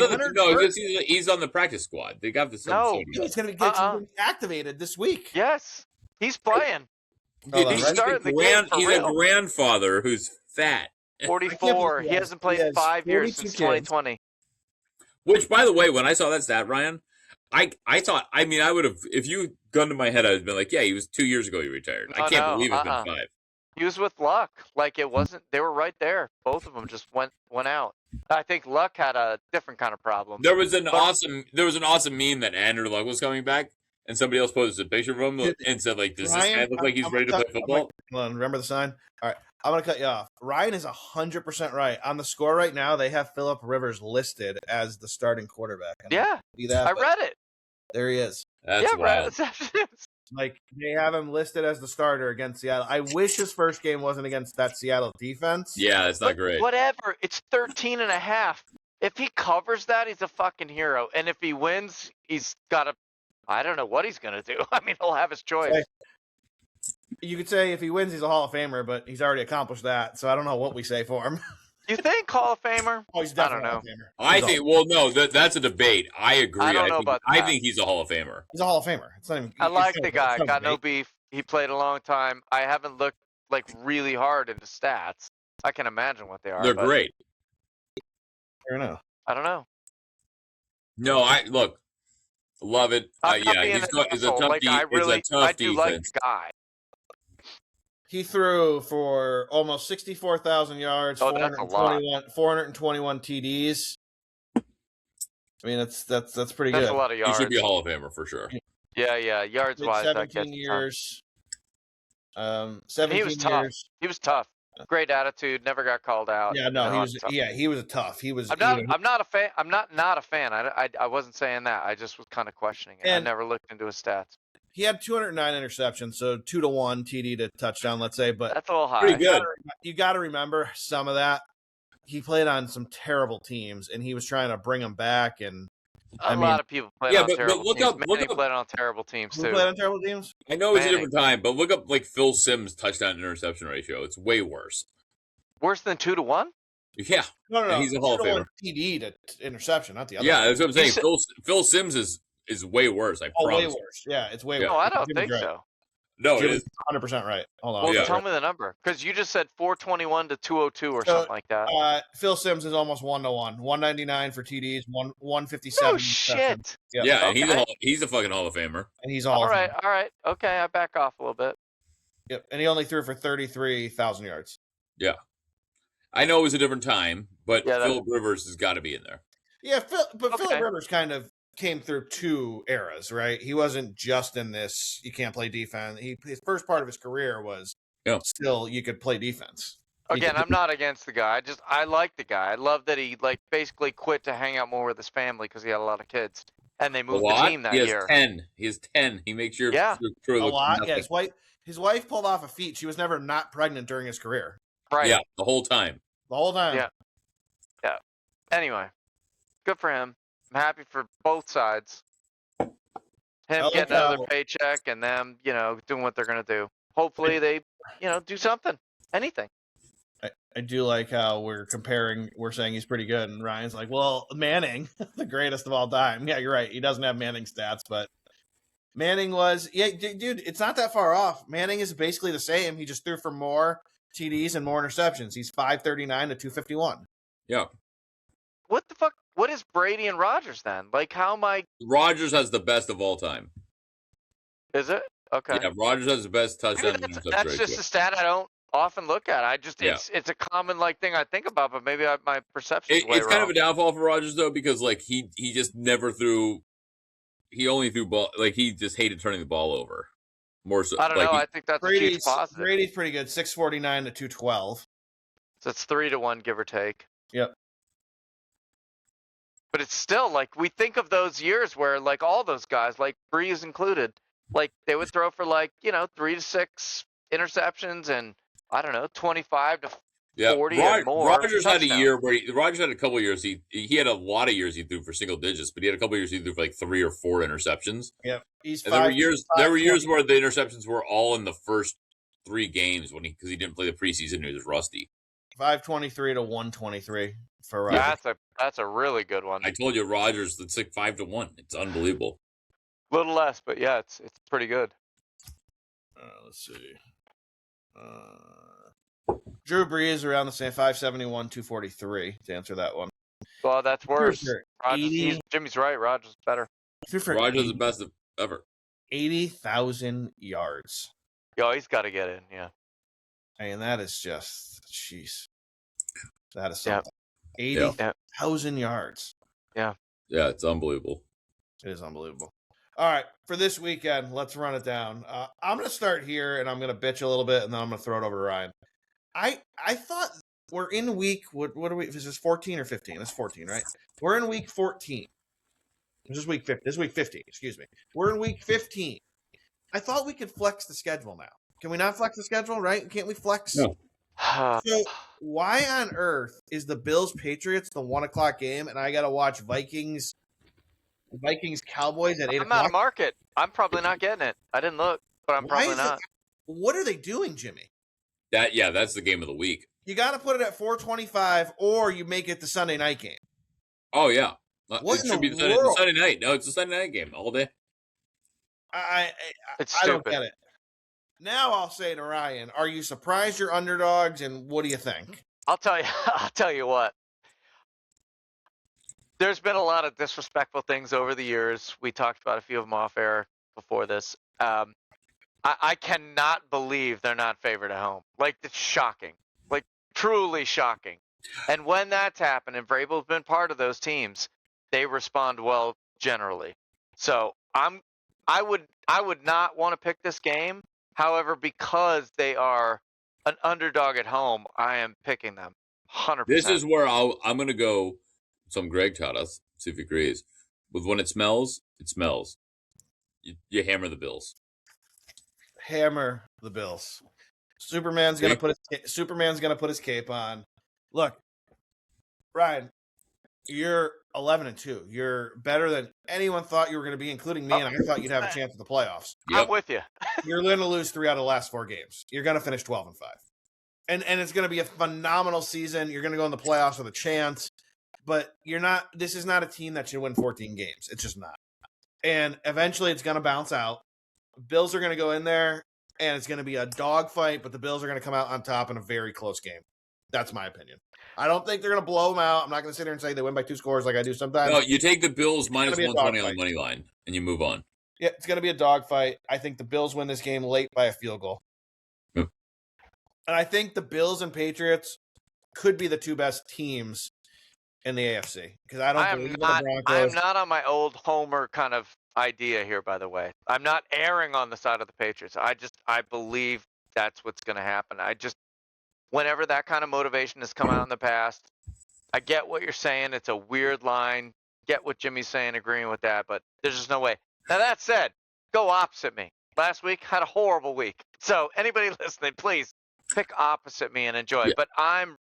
He's on the practice squad. They got this. No, he's going to get activated this week. Yes, he's playing. He's a grandfather who's fat. 44. He hasn't played in 5 years since 2020. Which, by the way, when I saw that stat, Ryan, I thought, I would have, if you gun to my head, I would have been like, yeah, he was 2 years ago he retired. I can't believe it's been 5. He was with Luck. Like, it wasn't, they were right there. Both of them just went out. I think Luck had a different kind of problem. There was an awesome meme that Andrew Luck was coming back, and somebody else posted a picture of him and said, like, does this guy look like he's ready to play football? Hold on, remember the sign? All right, I'm going to cut you off. Ryan is 100% right. On the score right now, they have Philip Rivers listed as the starting quarterback. I read it. There he is. That's wild. Like, they have him listed as the starter against Seattle. I wish his first game wasn't against that Seattle defense. Yeah, it's not great. Whatever. It's 13.5. If he covers that, he's a fucking hero. And if he wins, he's got a. I don't know what he's gonna do. I mean, he'll have his choice. Okay. You could say if he wins, he's a Hall of Famer, but he's already accomplished that. So I don't know what we say for him. You think Hall of Famer? Oh, he's I definitely don't a Hall know. of Famer. I think. Well, no, that's a debate. I agree. I don't know about I that. think he's a Hall of Famer. He's a Hall of Famer. It's not even. I like the guy. it's not a Got no debate. beef. He played a long time. I haven't looked like really hard into stats. I can imagine what they are. They're but great. I don't know. I don't know. No, I look, love it. I'm not Yeah, being he's an got. It's a asshole. tough. Like, I do like defense. the guy. He threw for almost 64,000 yards, Oh, that's a lot. 421 TDs. I mean, that's pretty That's good. a lot of He yards. should be a Hall of Famer for sure. Yeah. Yards Played wise, that 17 gets years. 17 he was tough. years. He was tough. Great attitude. Never got called out. Yeah, no, you know, he was. tough. Yeah, he was a tough. He was. I'm not a fan. I'm not a fan. I wasn't saying that. I just was kind of questioning it. I And- never looked into his stats. He had 209 interceptions, so 2-1 TD to touchdown, let's say. But That's a little high. Pretty good. you got to remember some of that. He played on some terrible teams, and he was trying to bring them back. And A lot of people played on terrible look teams. up- look Manny up- played on terrible teams who too. played on terrible teams? I know it's a Manning. different time, but look up like Phil Sims' touchdown interception ratio. It's way worse. Worse than 2-1? Yeah, No, Yeah, he's a Hall of 2-1 TD to interception, not the other. yeah, that's what I'm saying. You said- Phil Sims is way worse. I Oh, way promise. worse. Yeah, it's way Yeah. worse. No, I don't Jimmy's think right. so. No, it Jimmy's is. 100% right. Hold on. Well, Yeah. tell me the number, because you just said 421 to 202 or So, something like that. Phil Sims is almost 1-1. 199 for TDs, 157. Oh shit! Yeah. Yeah, and Okay. he's a fucking Hall of Famer. And he's all All right. Okay, I back off a little bit. Yep. And he only threw for 33,000 yards. I know it was a different time, but Yeah, Philip Rivers has got to be in there. Yeah, Philip Okay. Rivers kind of came through two eras, right? He wasn't just in this, you can't play defense. His first part of his career was still, you could play defense. Again, I'm not against the guy. I like the guy. I love that he basically quit to hang out more with his family because he had a lot of kids, and they moved the team that he has year. 10. He has 10. He makes your Yeah. crew A look lot. nothing. Yeah, his wife pulled off a feat. She was never not pregnant during his career. Right. Yeah, the whole time. The whole time. Yeah. Anyway, good for him. I'm happy for both sides. Him like getting another how- paycheck and them, doing what they're gonna do. Hopefully they, do something, anything. I do like how we're saying he's pretty good, and Ryan's like, well, Manning, the greatest of all time. Yeah, you're right. He doesn't have Manning stats, but Manning was, dude, it's not that far off. Manning is basically the same. He just threw for more TDs and more interceptions. He's 539 to 251. Yeah. What the fuck? What is Brady and Rodgers then? Like, how am I? Rodgers has the best of all time. Is it okay? Yeah, Rodgers has the best Maybe touchdown. that's just a stat I don't often look at. It's a common thing I think about, but maybe my perception is way It's wrong. kind of a downfall for Rodgers though, because he just never threw. He only threw ball. Like, he just hated turning the ball over. More so, I don't know. I think that's a huge positive. Brady's pretty good, 649 to 212. So it's 3-1, give or take. Yep. But it's still we think of those years where all those guys, Breeze included, they would throw for 3 to 6 interceptions and I don't know 25 to 40 or more. Rodgers had a touchdowns. year where Rodgers had a couple of years. He had a lot of years he threw for single digits, but he had a couple of years he threw for 3 or 4 interceptions. Yep. And there were years where the interceptions were all in the first 3 games because he didn't play the preseason. He was rusty. 523 to 123 for Rodgers. That's a really good one. I told you, Rodgers. It's 5-1. It's unbelievable. A little less, but yeah, it's pretty good. Let's see. Drew Brees around the same 571, 243 to answer that one. Well, that's worse. For Rodgers, Jimmy's right. Rodgers is better. Rodgers is the best ever. 80,000 yards. Yo, he's got to get in. Yeah. I mean, that is just, jeez. That is Yeah. something. 80,000 yards. Yeah, it's unbelievable. It is unbelievable. All right, for this weekend, let's run it down. I'm going to start here, and I'm going to bitch a little bit, and then I'm going to throw it over to Ryan. I thought we're in week, what are we, is this 14 or 15? It's 14, right? We're in week 14. This is week 50. This is week 50, excuse me. We're in week 15. I thought we could flex the schedule now. Can we not flex the schedule, right? Can't we flex? No. So Why on earth is the Bills Patriots the 1:00 game, and I got to watch Vikings Cowboys at 8 I'm out of o'clock? market. I'm probably not getting it. I didn't look, but I'm Why probably is it? not. What are they doing, Jimmy? That's the game of the week. You got to put it at 4:25, or you make it the Sunday night game. Oh yeah, What it in should the be world? the Sunday night. No, it's a Sunday night game all day. It's I don't stupid. get it. Now I'll say to Ryan, are you surprised you're underdogs, and what do you think? I'll tell you what. There's been a lot of disrespectful things over the years. We talked about a few of them off air before this. I cannot believe they're not favored at home. Like, it's shocking. Like, truly shocking. And when that's happened, and Vrabel's been part of those teams, they respond well generally. So I would not want to pick this game. However, because they are an underdog at home, I am picking them 100%. This is where I'm going to go. Some Greg taught us. See if he agrees. With when it smells, it smells. You hammer the Bills. Hammer the Bills. Superman's gonna put his cape on. Look, Ryan, you're 11-2. You're better than anyone thought you were going to be, including me, and I thought you'd have a chance at the playoffs. I'm with you. You're going to lose 3 out of the last 4 games. You're going to finish 12-5, and it's going to be a phenomenal season. You're going to go in the playoffs with a chance, but you're not. This is not a team that should win 14 games. It's just not. And eventually, it's going to bounce out. Bills are going to go in there, and it's going to be a dogfight, but the Bills are going to come out on top in a very close game. That's my opinion. I don't think they're going to blow them out. I'm not going to sit here and say they win by 2 scores like I do sometimes. No, you take the Bills minus be a 120 on dogfight. the money line, and you move on. Yeah, it's going to be a dogfight. I think the Bills win this game late by a field goal. Yep. And I think the Bills and Patriots could be the 2 best teams in the AFC because I don't believe in the Broncos. I am not on my old Homer kind of idea here, by the way. I'm not erring on the side of the Patriots. I believe that's what's going to happen. Whenever that kind of motivation has come out in the past, I get what you're saying. It's a weird line. Get what Jimmy's saying, agreeing with that, but there's just no way. Now, that said, go opposite me. Last week, had a horrible week. So anybody listening, please pick opposite me and enjoy. Yeah. But I'm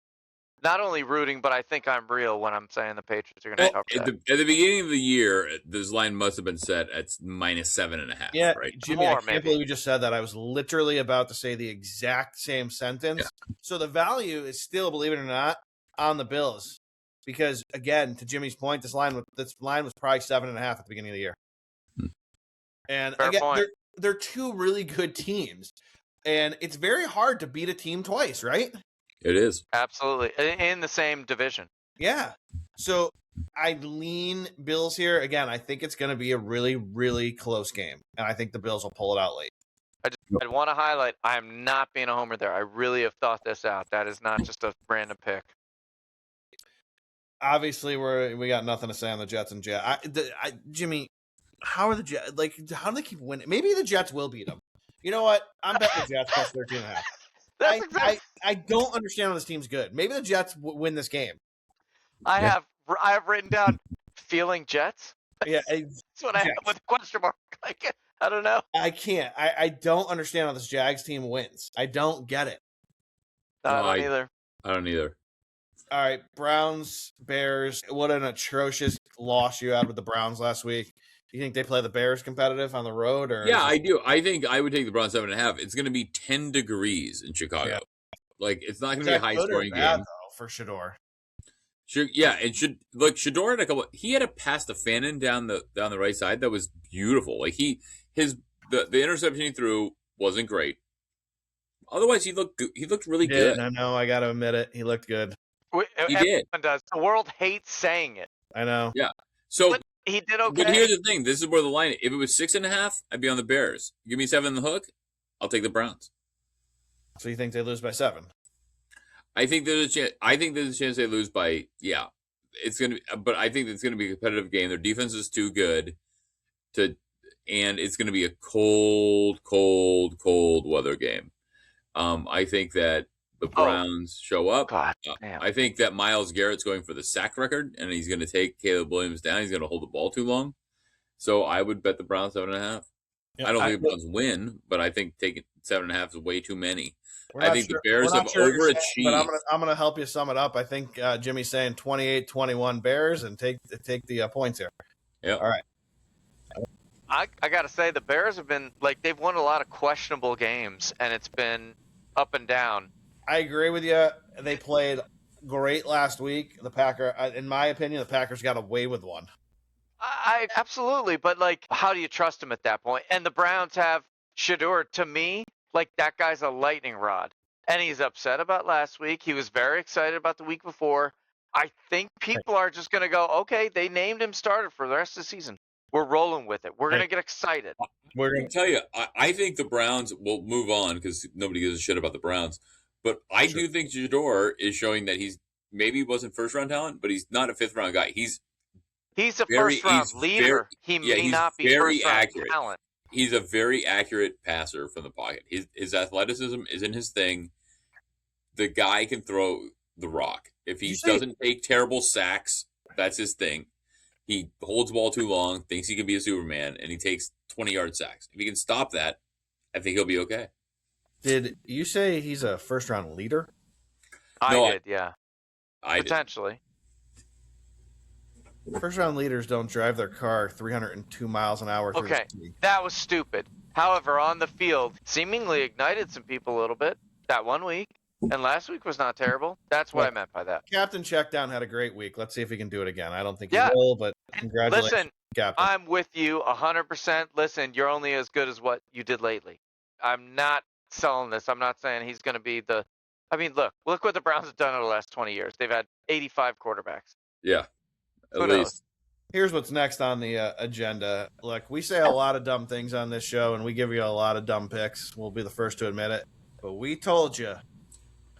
not only rooting, but I think I'm real when I'm saying the Patriots are going to cover that. At the beginning of the year, this line must have been set at minus 7.5. Yeah, right? Jimmy, I can't believe you just said that. I was literally about to say the exact same sentence. Yeah. So the value is still, believe it or not, on the Bills. Because, again, to Jimmy's point, this line was probably 7.5 at the beginning of the year. And, Fair again, point. they're 2 really good teams. And it's very hard to beat a team twice, right? It is. Absolutely. In the same division. Yeah. So I lean Bills here. Again, I think it's going to be a really, really close game. And I think the Bills will pull it out late. I want to highlight, I am not being a homer there. I really have thought this out. That is not just a random pick. Obviously, we got nothing to say on the Jets and Jets. Jimmy, how are the Jets? Like, how do they keep winning? Maybe the Jets will beat them. You know what? I'm betting the Jets plus 13.5. I don't understand how this team's good. Maybe the Jets win this game. I have written down feeling Jets. Yeah, that's what I have with a question mark. Like, I don't know. I can't. I don't understand how this Jags team wins. I don't get it. I don't either. I don't either. All right, Browns, Bears. What an atrocious loss you had with the Browns last week. Do you think they play the Bears competitive on the road? Or yeah, I do. I think I would take the Browns 7.5. It's going to be 10 degrees in Chicago. Yeah. Like, it's not going to be a high-scoring game. Though, for Shador. Yeah, it should. Look, Shador had he had a pass to Fannin down the right side that was beautiful. Like the interception he threw wasn't great. Otherwise, he looked really good. I know. I got to admit it. He looked good. He did. Does. The world hates saying it. I know. Yeah. So but he did okay. But here's the thing. This is where the line. If it was 6.5, I'd be on the Bears. Give me 7 in the hook. I'll take the Browns. So you think they lose by 7? I think there's a chance. I think there's a chance they lose by It's gonna. But I think it's gonna be a competitive game. Their defense is too good and it's gonna be a cold weather game. I think that the Browns show up. God, I think that Myles Garrett's going for the sack record, and he's going to take Caleb Williams down. He's going to hold the ball too long. So I would bet the Browns 7.5. Yeah, I don't think the Browns win, but I think taking 7.5 is way too many I think the Bears have overachieved. But I'm gonna help you sum it up. I think Jimmy's saying 28-21 Bears and take the points here. Yeah. All right. I gotta say the Bears have been like they've won a lot of questionable games, and it's been up and down. I agree with you. They played great last week. In my opinion, the Packers got away with one. I absolutely, but like, how do you trust him at that point? And the Browns have Shador. To me, like that guy's a lightning rod, and he's upset about last week. He was very excited about the week before. I think people are just gonna go, okay, they named him starter for the rest of the season. We're rolling with it. We're going to get excited. We're going to tell you, I think the Browns will move on because nobody gives a shit about the Browns. But I do think Jador is showing that maybe wasn't first round talent, but he's not a fifth round guy. He's a first round leader. He may not be first round talent. He's a very accurate passer from the pocket. His athleticism isn't his thing. The guy can throw the rock. If he doesn't take terrible sacks, that's his thing. He holds the ball too long, thinks he can be a Superman, and he takes 20-yard sacks. If he can stop that, I think he'll be okay. Did you say he's a first-round leader? I did, yeah. Potentially. First-round leaders don't drive their car 302 miles an hour. Okay, that was stupid. However, on the field, seemingly ignited some people a little bit that 1 week. And last week was not terrible. That's what I meant by that. Captain Checkdown had a great week. Let's see if he can do it again. I don't think he will, but congratulations, Listen, Captain. I'm with you 100%. Listen, you're only as good as what you did lately. I'm not selling this. I'm not saying he's going to be the – I mean, look what the Browns have done over the last 20 years. They've had 85 quarterbacks. Yeah, at least. Here's what's next on the agenda. Look, we say a lot of dumb things on this show, and we give you a lot of dumb picks. We'll be the first to admit it. But we told you –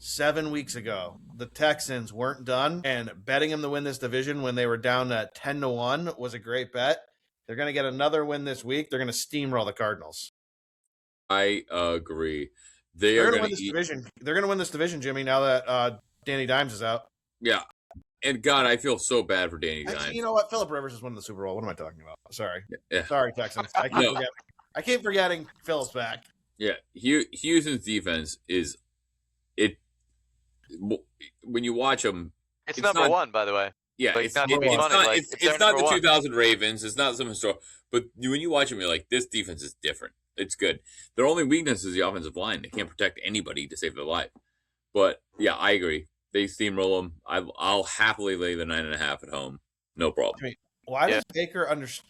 7 weeks ago, the Texans weren't done, and betting them to win this division when they were down at 10-1 was a great bet. They're going to get another win this week. They're going to steamroll the Cardinals. I agree. They're going to win this division. They're going to win this division, Jimmy. Now that Danny Dimes is out. Yeah, and God, I feel so bad for Danny Dimes. Actually, you know what? Phillip Rivers is winning the Super Bowl. What am I talking about? Sorry, yeah. Sorry, Texans. I keep forgetting Phil's back. Yeah, Houston's defense is it. When you watch them, it's number one, by the way. Yeah, like, it's not the 2000 Ravens. It's not some historical. But when you watch them, you're like, this defense is different. It's good. Their only weakness is the offensive line. They can't protect anybody to save their life. But yeah, I agree. They steamroll them. I'll happily lay the 9.5 at home. No problem. I mean,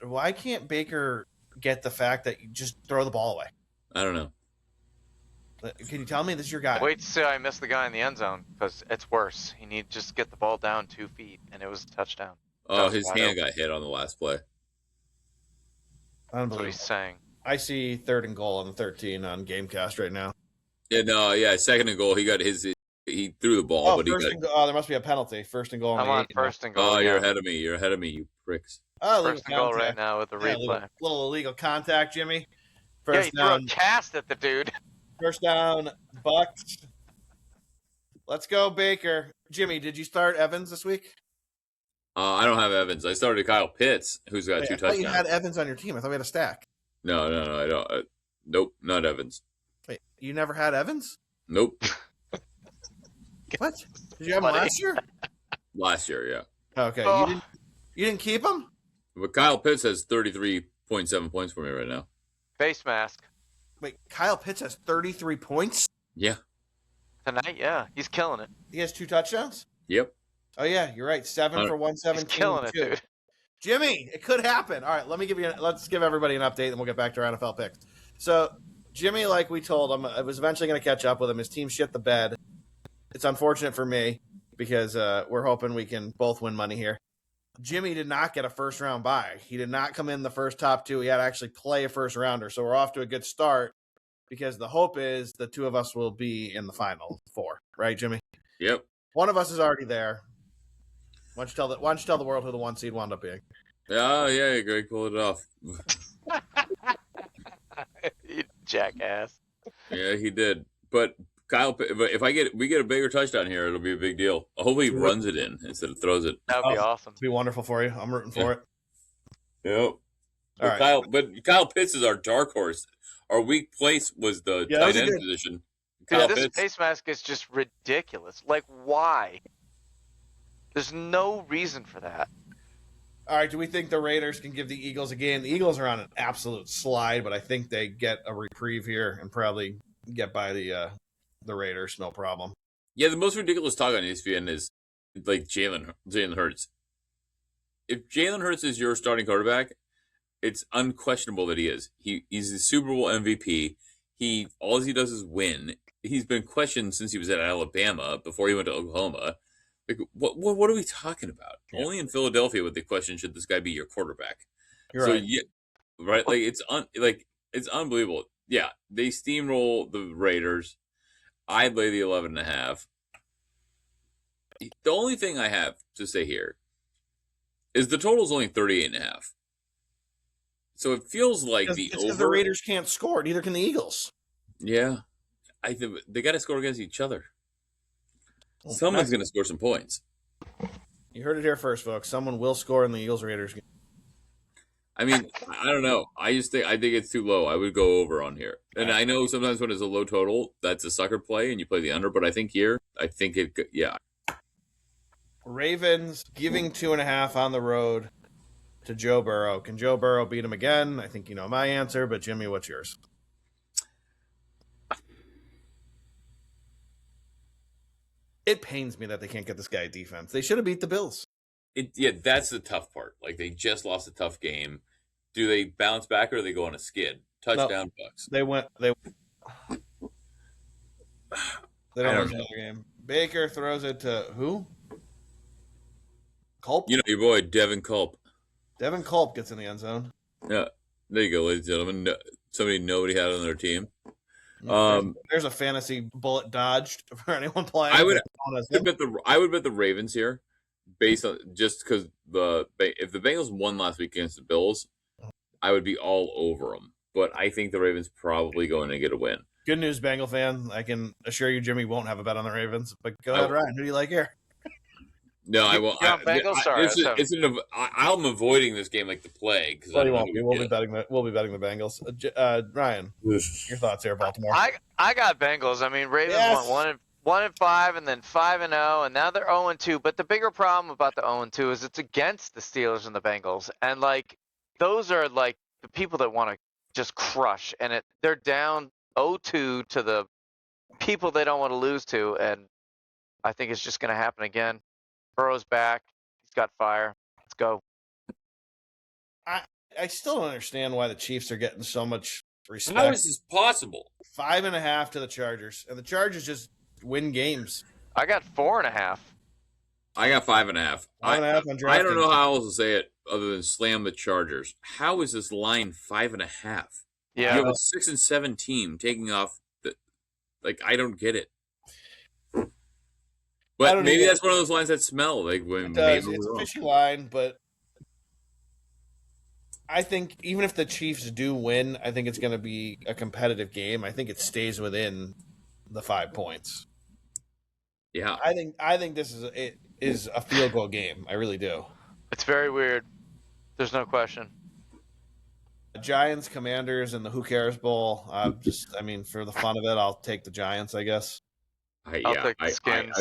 why can't Baker get the fact that you just throw the ball away? I don't know. Can you tell me this is your guy? Wait to see I miss the guy in the end zone because it's worse. He need just get the ball down 2 feet, and it was a touchdown. Oh, his hand got hit on the last play. Unbelievable. That's what he's saying. I see 3rd and goal on the 13 on Gamecast right now. Yeah, no, 2nd and goal. He threw the ball, but there must be a penalty. 1st and goal. I'm on 1st and goal. Oh, you're ahead of me. You're ahead of me, you pricks. Oh, 1st and goal right now with the replay. Little illegal contact, Jimmy. First he down. Threw a cast at the dude. First down, Bucks. Let's go, Baker. Jimmy, did you start Evans this week? I don't have Evans. I started Kyle Pitts, who's got 2 touchdowns. You had Evans on your team. I thought we had a stack. No, I don't. Nope, not Evans. Wait, you never had Evans? Nope. What? Did you have him last year? Last year, yeah. Okay, you didn't keep him? But Kyle Pitts has 33.7 points for me right now. Face mask. Wait, Kyle Pitts has 33 points? Yeah. Tonight, yeah. He's killing it. He has 2 touchdowns? Yep. Oh, yeah, you're right. 7 for 117. He's killing it, dude. Jimmy, it could happen. All right, let's give everybody an update, and we'll get back to our NFL picks. So, Jimmy, like we told him, I was eventually going to catch up with him. His team shit the bed. It's unfortunate for me because we're hoping we can both win money here. Jimmy did not get a first-round bye. He did not come in the first top 2. He had to actually play a first-rounder. So we're off to a good start because the hope is the 2 of us will be in the final 4. Right, Jimmy? Yep. One of us is already there. Why don't you tell the world who the 1 seed wound up being? Oh, yeah, Greg pulled it off. You jackass. Yeah, he did. But if we get a bigger touchdown here, it'll be a big deal. Hopefully he runs it in instead of throws it. That would be awesome. It'd be wonderful for you. I'm rooting for it. Yep. But Kyle Pitts is our dark horse. Our weak place was the tight end position. Dude, this outfits. face mask is just ridiculous. Like, why? There's no reason for that. All right, do we think the Raiders can give the Eagles a game? The Eagles are on an absolute slide, but I think they get a reprieve here and probably get by the Raiders, no problem. Yeah, the most ridiculous talk on ESPN is like Jalen Hurts. If Jalen Hurts is your starting quarterback, it's unquestionable that he is. He's the Super Bowl MVP. All he does is win. He's been questioned since he was at Alabama before he went to Oklahoma. Like, what are we talking about? Yeah. Only in Philadelphia would they question, should this guy be your quarterback? You're right. Yeah, right. Like it's unbelievable. Yeah, they steamroll the Raiders. I'd lay the 11.5. The only thing I have to say here is the total is only 38.5. So it feels like because the Raiders can't score. Neither can the Eagles. Yeah, I think they got to score against each other. Someone's going to score some points. You heard it here first, folks. Someone will score in the Eagles-Raiders game. I mean, I don't know. I think it's too low. I would go over on here. And I know sometimes when it's a low total, that's a sucker play, and you play the under. But I think yeah. Ravens giving 2.5 on the road to Joe Burrow. Can Joe Burrow beat him again? I think you know my answer, but Jimmy, what's yours? It pains me that they can't get this guy a defense. They should have beat the Bills. That's the tough part. Like, they just lost a tough game. Do they bounce back or do they go on a skid? Touchdown, Bucks. They don't lose another game. Baker throws it to who? Culp? You know your boy, Devin Culp. Devin Culp gets in the end zone. Yeah. There you go, ladies and gentlemen. Somebody nobody had on their team. There's a fantasy bullet dodged for anyone playing. I would bet the Ravens here, based on just because if the Bengals won last week against the Bills, I would be all over them. But I think the Ravens probably going to get a win. Good news, Bengal fan. I can assure you, Jimmy won't have a bet on the Ravens. But go ahead, Ryan. Who do you like here? No, I won't. Bengals. Sorry, I'm avoiding this game like the plague. Well, you won't. We'll be betting the Bengals. Ryan, your thoughts here, Baltimore? I got Bengals. I mean, Ravens went 1-5 and then 5-0, and now they're 0-2. But the bigger problem about the 0-2 is it's against the Steelers and the Bengals, and like those are like the people that want to just crush, and they're down 0-2 to the people they don't want to lose to, and I think it's just going to happen again. Burrow's back. He's got fire. Let's go. I still don't understand why the Chiefs are getting so much respect. How is this possible? 5.5 to the Chargers, and the Chargers just win games. I got 4.5. I got 5.5. 5.5 on DraftKings. I don't know how else to say it other than slam the Chargers. How is this line 5.5? Yeah, you have a 6-7 team taking off. I don't get it. But maybe that's one of those lines that smell like when it's a fishy line, but I think even if the Chiefs do win, I think it's going to be a competitive game. I think it stays within the 5 points. Yeah, I think this is a field goal game. I really do. It's very weird. There's no question. Giants, Commanders, and the Who Cares Bowl. For the fun of it, I'll take the Giants, I guess. I'll take the Skins.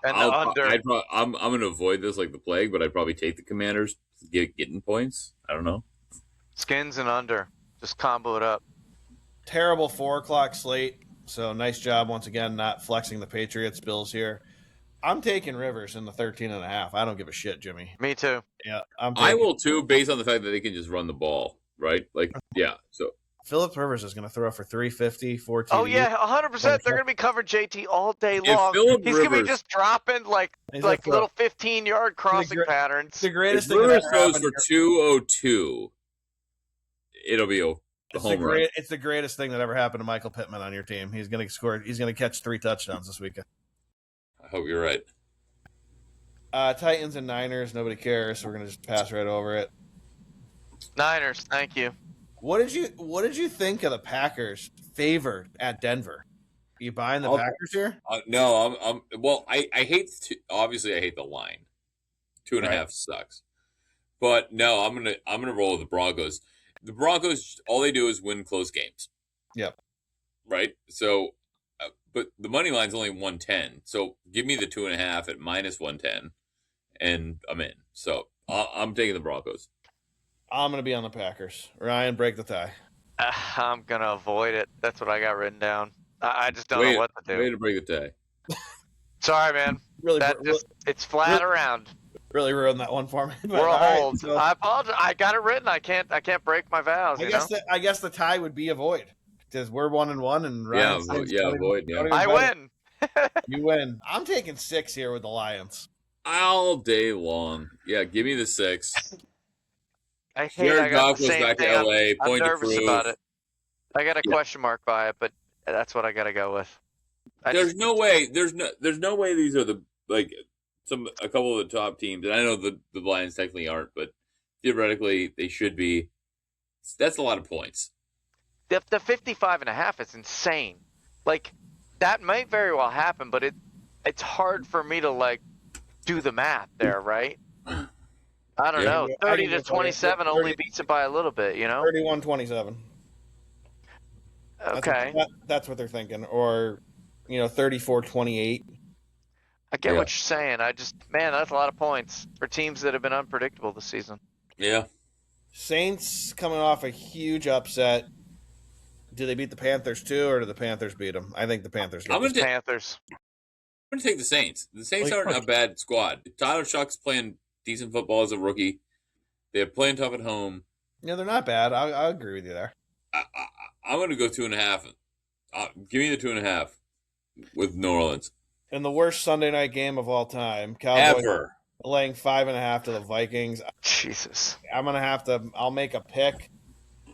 I'm going to avoid this like the plague, but I'd probably take the Commanders getting points. I don't know. Skins and under. Just combo it up. Terrible 4:00 slate. So nice job once again not flexing the Patriots Bills here. I'm taking Rivers in the 13.5. I don't give a shit, Jimmy. Me too. Yeah, I will too, based on the fact that they can just run the ball, right? So Phillips Rivers is going to throw for 350, 14. Oh yeah, 100%. They're going to be covering JT all day long. He's going to be just dropping like little 15-yard crossing patterns. The greatest thing. Rivers throws for 202. It'll be a home run. It's the greatest thing that ever happened to Michael Pittman on your team. He's going to score. He's going to catch 3 touchdowns this weekend. I hope you're right. Titans and Niners. Nobody cares. So we're going to just pass right over it. Niners. Thank you. What did you think of the Packers favored at Denver? Are you buying the Packers here? No, I hate obviously I hate the line. 2.5 sucks. But no, I'm gonna roll with the Broncos. The Broncos, all they do is win close games. Yep. Right? So but the money line's only 110. So give me the 2.5 at minus 110, and I'm in. So I'm taking the Broncos. I'm going to be on the Packers. Ryan, break the tie. I'm gonna avoid it. That's what I got written down. I just don't know what to do. Way to break the tie. Sorry, man. Really, It's flat around. really ruined that one for me. But, We're a all hold. so I apologize. I got it written. I can't break my vows. I guess the tie would be a void because we're 1-1 and Ryan's avoid. Yeah, I win. You win. I'm taking 6 here with the Lions all day long. Yeah, give me the 6. I hate. Jared I got Goff the goes same back thing. to LA. I'm Point to nervous prove. about it. I got a question mark by it, but that's what I got to go with. There's no way these are a couple of the top teams, and I know the Lions technically aren't, but theoretically they should be. That's a lot of points. The 55.5 is insane. Like that might very well happen, but it's hard for me to do the math there, right? I don't know. 30 to 27 only beats it by a little bit, 31-27. Okay. That's what they're thinking. Or, 34-28. I get what you're saying. That's a lot of points for teams that have been unpredictable this season. Yeah. Saints coming off a huge upset. Do they beat the Panthers too, or do the Panthers beat them? I think the Panthers. Panthers. I'm going to take the Saints. The Saints aren't a bad squad. Tyler Shuck's playing decent football as a rookie. They're playing tough at home. Yeah, they're not bad. I agree with you there. I'm going to go 2.5. Give me the 2.5 with New Orleans. In the worst Sunday night game of all time, Cowboys Ever. laying 5.5 to the Vikings. Jesus. I'm going to have to – I'll make a pick.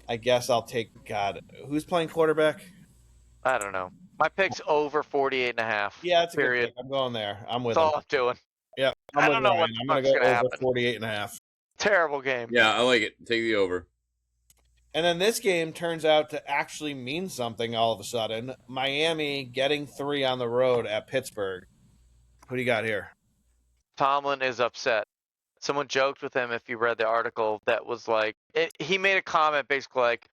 I guess I'll take – God, who's playing quarterback? I don't know. My pick's over 48.5. Yeah, that's a period. good pick. I'm going there. I'm with That's him. all I'm doing. Yeah, I don't know what I'm going to go over happen. 48.5. Terrible game. Yeah, I like it. Take the over. And then this game turns out to actually mean something all of a sudden. Miami getting 3 on the road at Pittsburgh. Who do you got here? Tomlin is upset. Someone joked with him, if you read the article, that was he made a comment basically like,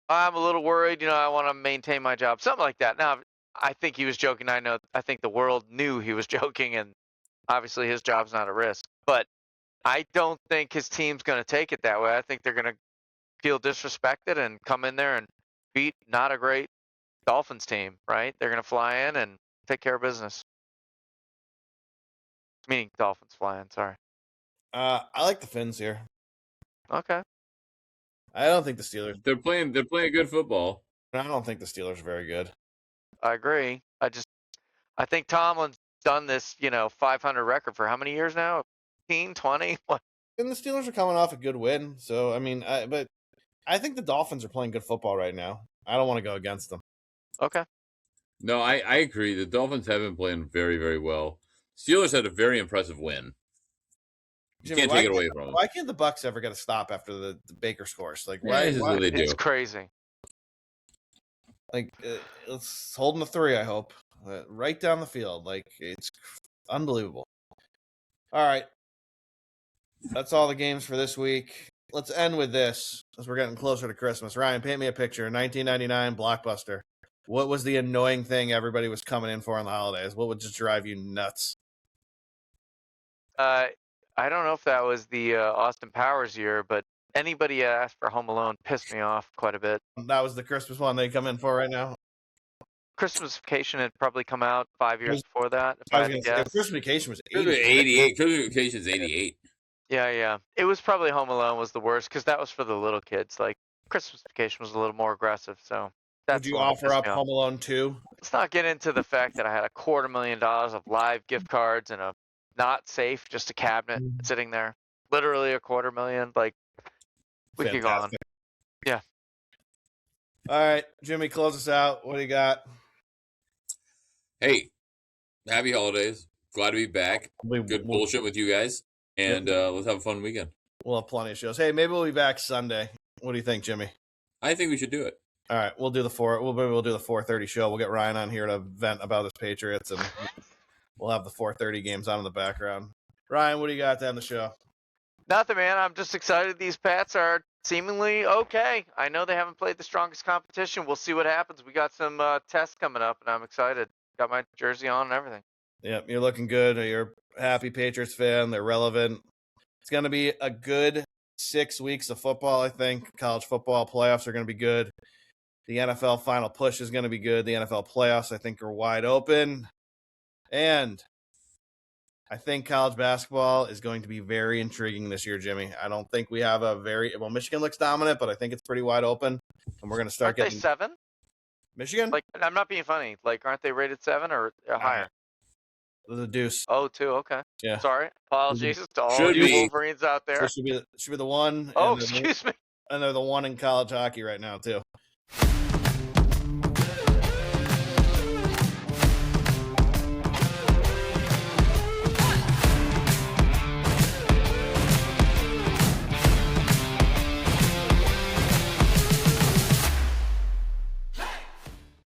I'm a little worried, I want to maintain my job. Something like that. Now, I think he was joking. I think the world knew he was joking, and obviously his job's not at risk. But I don't think his team's going to take it that way. I think they're going to feel disrespected and come in there and beat not a great Dolphins team, right? They're going to fly in and take care of business. Meaning Dolphins fly in, sorry. I like the Finns here. Okay. I don't think the Steelers. They're playing good football. I don't think the Steelers are very good. I agree. I think Tomlin's done this, 500 record for how many years now? 15, 20? What? And the Steelers are coming off a good win. So, but I think the Dolphins are playing good football right now. I don't want to go against them. Okay. No, I agree. The Dolphins have been playing very, very well. Steelers had a very impressive win. You can't take it away from them. Why can't the Bucs ever get a stop after the Baker scores? Why? This is what they do. It's crazy. It's holding the 3, I hope. Right down the field. It's unbelievable. All right. That's all the games for this week. Let's end with this, as we're getting closer to Christmas. Ryan, paint me a picture. 1999 Blockbuster. What was the annoying thing everybody was coming in for on the holidays? What would just drive you nuts? I don't know if that was the Austin Powers year, but anybody asked for Home Alone pissed me off quite a bit. That was the Christmas one they come in for right now? Christmas Vacation had probably come out 5 years before that, if I had to guess. Christmas Vacation was 88. Christmas Vacation is 88. Yeah. It was probably Home Alone was the worst because that was for the little kids. Christmas Vacation was a little more aggressive, so that's. Would you offer up Home Alone 2? Let's not get into the fact that I had $250,000 of live gift cards and a not safe, just a cabinet sitting there. Literally $250,000. We could go on. Yeah. All right, Jimmy, close us out. What do you got? Hey, happy holidays. Glad to be back. Good bullshit with you guys. And let's have a fun weekend. We'll have plenty of shows. Hey, maybe we'll be back Sunday. What do you think, Jimmy? I think we should do it. All right, we'll do the 4:30 show. We'll get Ryan on here to vent about his Patriots, and we'll have the 4:30 games on in the background. Ryan, what do you got to end the show? Nothing, man. I'm just excited these Pats are seemingly okay. I know they haven't played the strongest competition. We'll see what happens. We got some tests coming up, and I'm excited. Got my jersey on and everything. Yep, you're looking good. You're a happy Patriots fan. They're relevant. It's going to be a good 6 weeks of football, I think. College football playoffs are going to be good. The NFL final push is going to be good. The NFL playoffs, I think, are wide open. And I think college basketball is going to be very intriguing this year, Jimmy. I don't think we have a Michigan looks dominant, but I think it's pretty wide open. And we're going to start Aren't getting they 7? Michigan? Like, I'm not being funny. Like, aren't they rated 7 or higher? The deuce. Oh, 2. Okay. Yeah. Sorry. Apologies to all Should you be. Wolverines out there. So should be the one. Oh, and excuse me. And they're the one in college hockey right now, too.